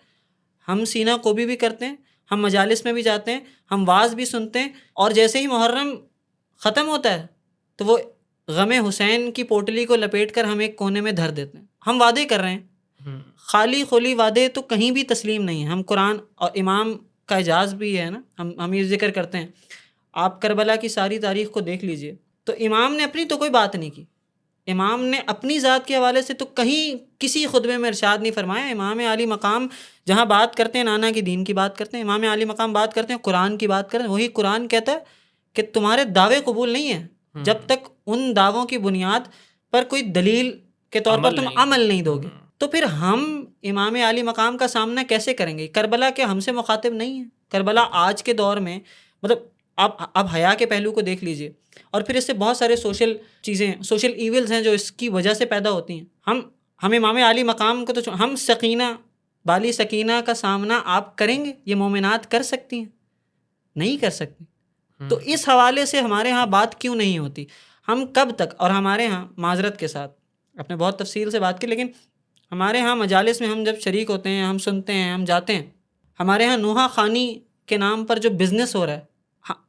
ہم سینہ کوبی بھی کرتے ہیں، ہم مجالس میں بھی جاتے ہیں، ہم واعظ بھی سنتے ہیں، اور جیسے ہی محرم ختم ہوتا ہے تو وہ غم حسین کی پوٹلی کو لپیٹ کر ہم ایک کونے میں دھر دیتے ہیں. ہم وعدے کر رہے ہیں، خالی خولی وعدے تو کہیں بھی تسلیم نہیں ہیں. ہم قرآن اور امام کا اعجاز بھی ہے نا، ہم یہ ذکر کرتے ہیں. آپ کربلا کی ساری تاریخ کو دیکھ لیجئے تو امام نے اپنی تو کوئی بات نہیں کی. امام نے اپنی ذات کے حوالے سے تو کہیں کسی خطبے میں ارشاد نہیں فرمایا. امام علی مقام جہاں بات کرتے ہیں نانا کی دین کی بات کرتے ہیں، امام علی مقام بات کرتے ہیں قرآن کی بات کرتے ہیں. وہی قرآن کہتا ہے کہ تمہارے دعوے قبول نہیں ہیں جب تک ان دعووں کی بنیاد پر کوئی دلیل کے طور پر تم عمل نہیں دو گے. تو پھر ہم امام علی مقام کا سامنا کیسے کریں گے؟ کربلا کیا ہم سے مخاطب نہیں ہے؟ کربلا آج کے دور میں، مطلب اب حیا کے پہلو کو دیکھ لیجئے، اور پھر اس سے بہت سارے سوشل چیزیں، سوشل ایونز ہیں جو اس کی وجہ سے پیدا ہوتی ہیں. ہم امام علی مقام کو تو ہم سکینہ، بالی سکینہ کا سامنا آپ کریں گے؟ یہ مومنات کر سکتی ہیں؟ نہیں کر سکتی. تو اس حوالے سے ہمارے ہاں بات کیوں نہیں ہوتی؟ ہم کب تک؟ اور ہمارے ہاں معذرت کے ساتھ آپ نے بہت تفصیل سے بات کی، لیکن ہمارے ہاں مجالس میں ہم جب شریک ہوتے ہیں، ہم سنتے ہیں، ہم جاتے ہیں، ہمارے ہاں نوحہ خانی کے نام پر جو بزنس ہو رہا ہے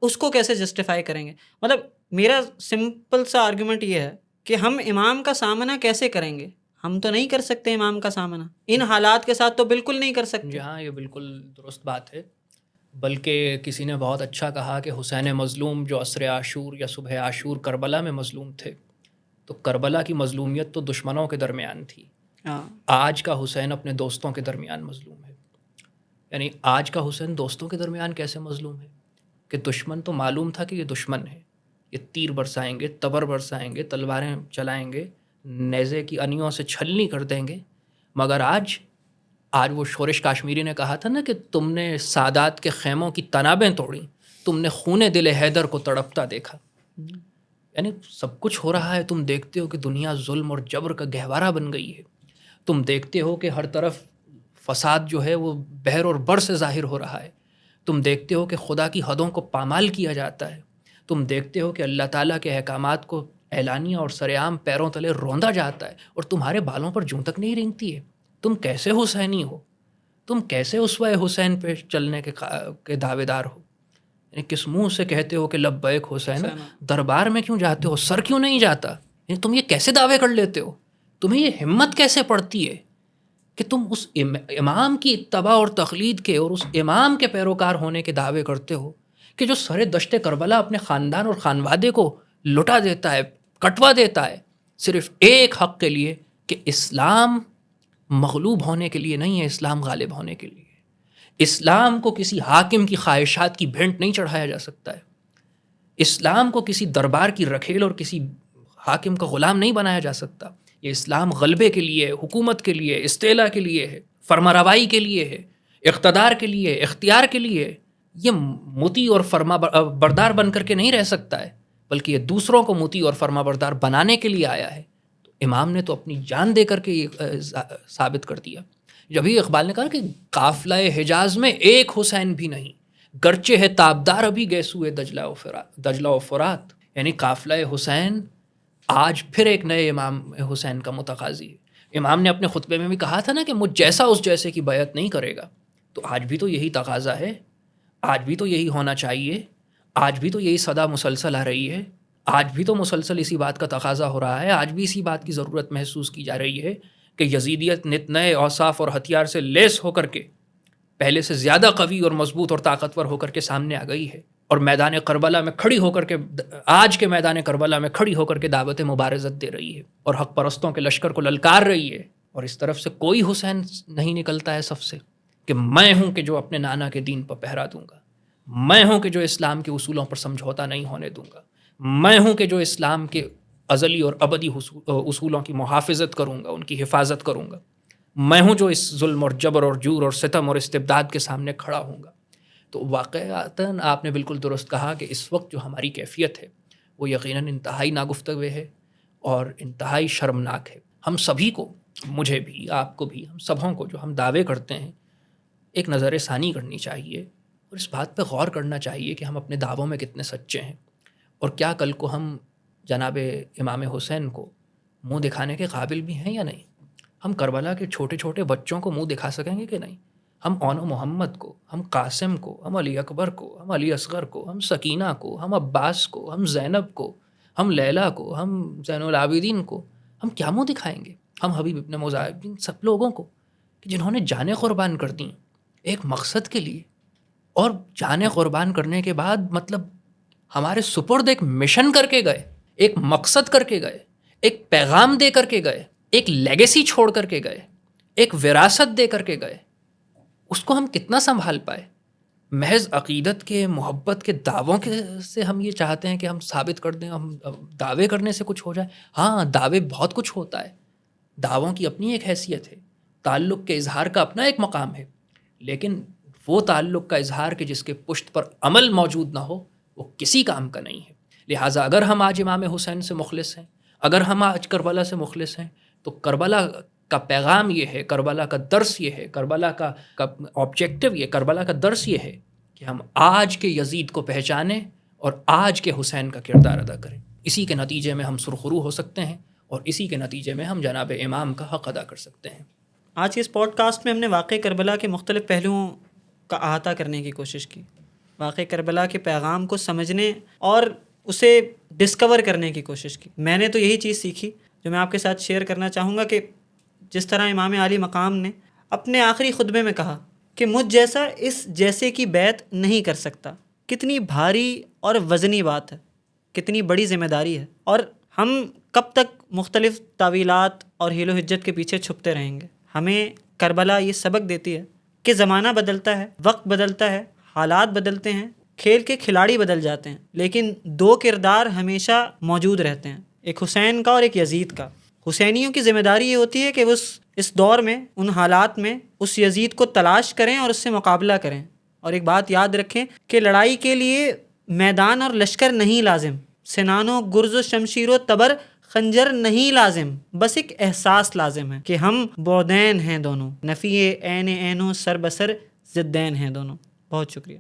اس کو کیسے جسٹیفائی کریں گے؟ مطلب میرا سمپل سا آرگومنٹ یہ ہے کہ ہم امام کا سامنا کیسے کریں گے؟ ہم تو نہیں کر سکتے امام کا سامنا، ان حالات کے ساتھ تو بالکل نہیں کر سکتے. جہاں یہ بالکل درست بات ہے. بلکہ کسی نے بہت اچھا کہا کہ حسین مظلوم جو عصر عاشور یا صبح عاشور کربلا میں مظلوم تھے، تو کربلا کی مظلومیت تو دشمنوں کے درمیان تھی. آج کا حسین اپنے دوستوں کے درمیان مظلوم ہے. یعنی آج کا حسین دوستوں کے درمیان کیسے مظلوم ہے کہ دشمن تو معلوم تھا کہ یہ دشمن ہے، یہ تیر برسائیں گے، تبر برسائیں گے، تلواریں چلائیں گے، نیزے کی انیوں سے چھلنی کر دیں گے. مگر آج وہ شورش کاشمیری نے کہا تھا نا کہ تم نے سادات کے خیموں کی تنابیں توڑیں، تم نے خون دل حیدر کو تڑپتا دیکھا. یعنی سب کچھ ہو رہا ہے، تم دیکھتے ہو کہ دنیا ظلم اور جبر کا گہوارہ بن گئی ہے. تم دیکھتے ہو کہ ہر طرف فساد جو ہے وہ بحر اور بر سے ظاہر ہو رہا ہے. تم دیکھتے ہو کہ خدا کی حدوں کو پامال کیا جاتا ہے. تم دیکھتے ہو کہ اللہ تعالیٰ کے احکامات کو اعلانیہ اور سرعام پیروں تلے روندا جاتا ہے، اور تمہارے بالوں پر جوں تک نہیں رینگتی ہے. تم کیسے حسینی ہو؟ تم کیسے اسوہ حسین پہ چلنے کے دعوے دار ہو؟ یعنی کس منہ سے کہتے ہو کہ لبیک حسین؟ دربار میں کیوں جاتے ہو؟ سر کیوں نہیں جاتا؟ یعنی تم یہ کیسے دعوے کر لیتے ہو؟ تمہیں یہ ہمت کیسے پڑتی ہے کہ تم اس امام کی اتباع اور تقلید کے اور اس امام کے پیروکار ہونے کے دعوے کرتے ہو کہ جو سر دشت کربلا اپنے خاندان اور خانوادے کو لٹا دیتا ہے، کٹوا دیتا ہے، صرف ایک حق کے لیے کہ اسلام مغلوب ہونے کے لیے نہیں ہے، اسلام غالب ہونے کے لیے. اسلام کو کسی حاکم کی خواہشات کی بھینٹ نہیں چڑھایا جا سکتا ہے. اسلام کو کسی دربار کی رکھیل اور کسی حاکم کا غلام نہیں بنایا جا سکتا. یہ اسلام غلبے کے لیے، حکومت کے لیے، استعلا کے لیے ہے، فرمانروائی کے لیے ہے، اقتدار کے لیے، اختیار کے لیے. یہ مطیع اور فرما بردار بن کر کے نہیں رہ سکتا ہے، بلکہ یہ دوسروں کو مطیع اور فرما بردار بنانے کے لیے آیا ہے. تو امام نے تو اپنی جان دے کر کے یہ ثابت کر دیا. جبھی اقبال نے کہا کہ قافلہ حجاز میں ایک حسین بھی نہیں، گرچہ ہے تابدار ابھی گیسوئے دجلہ و فرات. یعنی قافلہ حسین آج پھر ایک نئے امام حسین کا متقاضی ہے. امام نے اپنے خطبے میں بھی کہا تھا نا کہ مجھ جیسا اس جیسے کی بیعت نہیں کرے گا. تو آج بھی تو یہی تقاضا ہے، آج بھی تو یہی ہونا چاہیے، آج بھی تو یہی صدا مسلسل آ رہی ہے، آج بھی تو مسلسل اسی بات کا تقاضا ہو رہا ہے، آج بھی اسی بات کی ضرورت محسوس کی جا رہی ہے کہ یزیدیت نت نئے اوصاف اور ہتھیار سے لیس ہو کر کے پہلے سے زیادہ قوی اور مضبوط اور طاقتور ہو کر کے سامنے آ گئی ہے، اور میدان کربلا میں کھڑی ہو کر کے، آج کے میدان کربلا میں کھڑی ہو کر کے دعوت مبارزت دے رہی ہے اور حق پرستوں کے لشکر کو للکار رہی ہے. اور اس طرف سے کوئی حسین نہیں نکلتا ہے صف سے کہ میں ہوں کہ جو اپنے نانا کے دین پر پہرا دوں گا، میں ہوں کہ جو اسلام کے اصولوں پر سمجھوتا نہیں ہونے دوں گا، میں ہوں کہ جو اسلام کے ازلی اور ابدی اصولوں کی محافظت کروں گا، ان کی حفاظت کروں گا، میں ہوں جو اس ظلم اور جبر اور جور اور ستم اور استبداد کے سامنے کھڑا ہوں گا. تو واقعتاً آپ نے بالکل درست کہا کہ اس وقت جو ہماری کیفیت ہے وہ یقیناً انتہائی ناگفتگو ہے اور انتہائی شرمناک ہے. ہم سبھی کو، مجھے بھی، آپ کو بھی، ہم سبھوں کو جو ہم دعوے کرتے ہیں ایک نظر ثانی کرنی چاہیے اور اس بات پہ غور کرنا چاہیے کہ ہم اپنے دعووں میں کتنے سچے ہیں، اور کیا کل کو ہم جناب امام حسین کو منہ دکھانے کے قابل بھی ہیں یا نہیں. ہم کربلا کے چھوٹے چھوٹے بچوں کو منہ دکھا سکیں گے کہ نہیں؟ ہم اون و محمد کو، ہم قاسم کو، ہم علی اکبر کو، ہم علی اصغر کو، ہم سکینہ کو، ہم عباس کو، ہم زینب کو، ہم لیلا کو، ہم زین العابدین کو ہم کیا منہ دکھائیں گے؟ ہم حبیب ابن مظاہر، سب لوگوں کو کہ جنہوں نے جانیں قربان کر دیں ایک مقصد کے لیے، اور جانیں قربان کرنے کے بعد مطلب ہمارے سپرد ایک مشن کر کے گئے، ایک مقصد کر کے گئے، ایک پیغام دے کر کے گئے، ایک لیگیسی چھوڑ کر کے گئے، ایک وراثت دے کر کے گئے. اس کو ہم کتنا سنبھال پائے؟ محض عقیدت کے، محبت کے دعووں کے سے ہم یہ چاہتے ہیں کہ ہم ثابت کر دیں، ہم دعوے کرنے سے کچھ ہو جائے. ہاں، دعوے بہت کچھ ہوتا ہے، دعووں کی اپنی ایک حیثیت ہے، تعلق کے اظہار کا اپنا ایک مقام ہے، لیکن وہ تعلق کا اظہار کہ جس کے پشت پر عمل موجود نہ ہو وہ کسی کام کا نہیں ہے. لہٰذا اگر ہم آج امام حسین سے مخلص ہیں، اگر ہم آج کربلا سے مخلص ہیں، تو کربلا کا پیغام یہ ہے، کربلا کا درس یہ ہے، کربلا کا آبجیکٹو یہ، کربلا کا درس یہ ہے کہ ہم آج کے یزید کو پہچانیں اور آج کے حسین کا کردار ادا کریں. اسی کے نتیجے میں ہم سرخرو ہو سکتے ہیں اور اسی کے نتیجے میں ہم جناب امام کا حق ادا کر سکتے ہیں. آج کے اس پوڈ کاسٹ میں ہم نے واقعہ کربلا کے مختلف پہلوؤں کا احاطہ کرنے کی کوشش کی، واقعہ کربلا کے پیغام کو سمجھنے اور اسے ڈسکور کرنے کی کوشش کی. میں نے تو یہی چیز سیکھی جو میں آپ کے ساتھ شیئر کرنا چاہوں گا کہ جس طرح امام عالی مقام نے اپنے آخری خطبے میں کہا کہ مجھ جیسا اس جیسے کی بیعت نہیں کر سکتا. کتنی بھاری اور وزنی بات ہے، کتنی بڑی ذمہ داری ہے، اور ہم کب تک مختلف تعویلات اور حیل و حجت کے پیچھے چھپتے رہیں گے؟ ہمیں کربلا یہ سبق دیتی ہے کہ زمانہ بدلتا ہے، وقت بدلتا ہے، حالات بدلتے ہیں، کھیل کے کھلاڑی بدل جاتے ہیں، لیکن دو کردار ہمیشہ موجود رہتے ہیں، ایک حسین کا اور ایک یزید کا. حسینیوں کی ذمہ داری یہ ہوتی ہے کہ وہ اس دور میں، ان حالات میں اس یزید کو تلاش کریں اور اس سے مقابلہ کریں. اور ایک بات یاد رکھیں کہ لڑائی کے لیے میدان اور لشکر نہیں لازم، سنان و گرز و شمشیر و تبر خنجر نہیں لازم، بس ایک احساس لازم ہے کہ ہم بعدین ہیں دونوں، نفی عین عین و سر بسر ضدین ہیں دونوں. بہت شکریہ.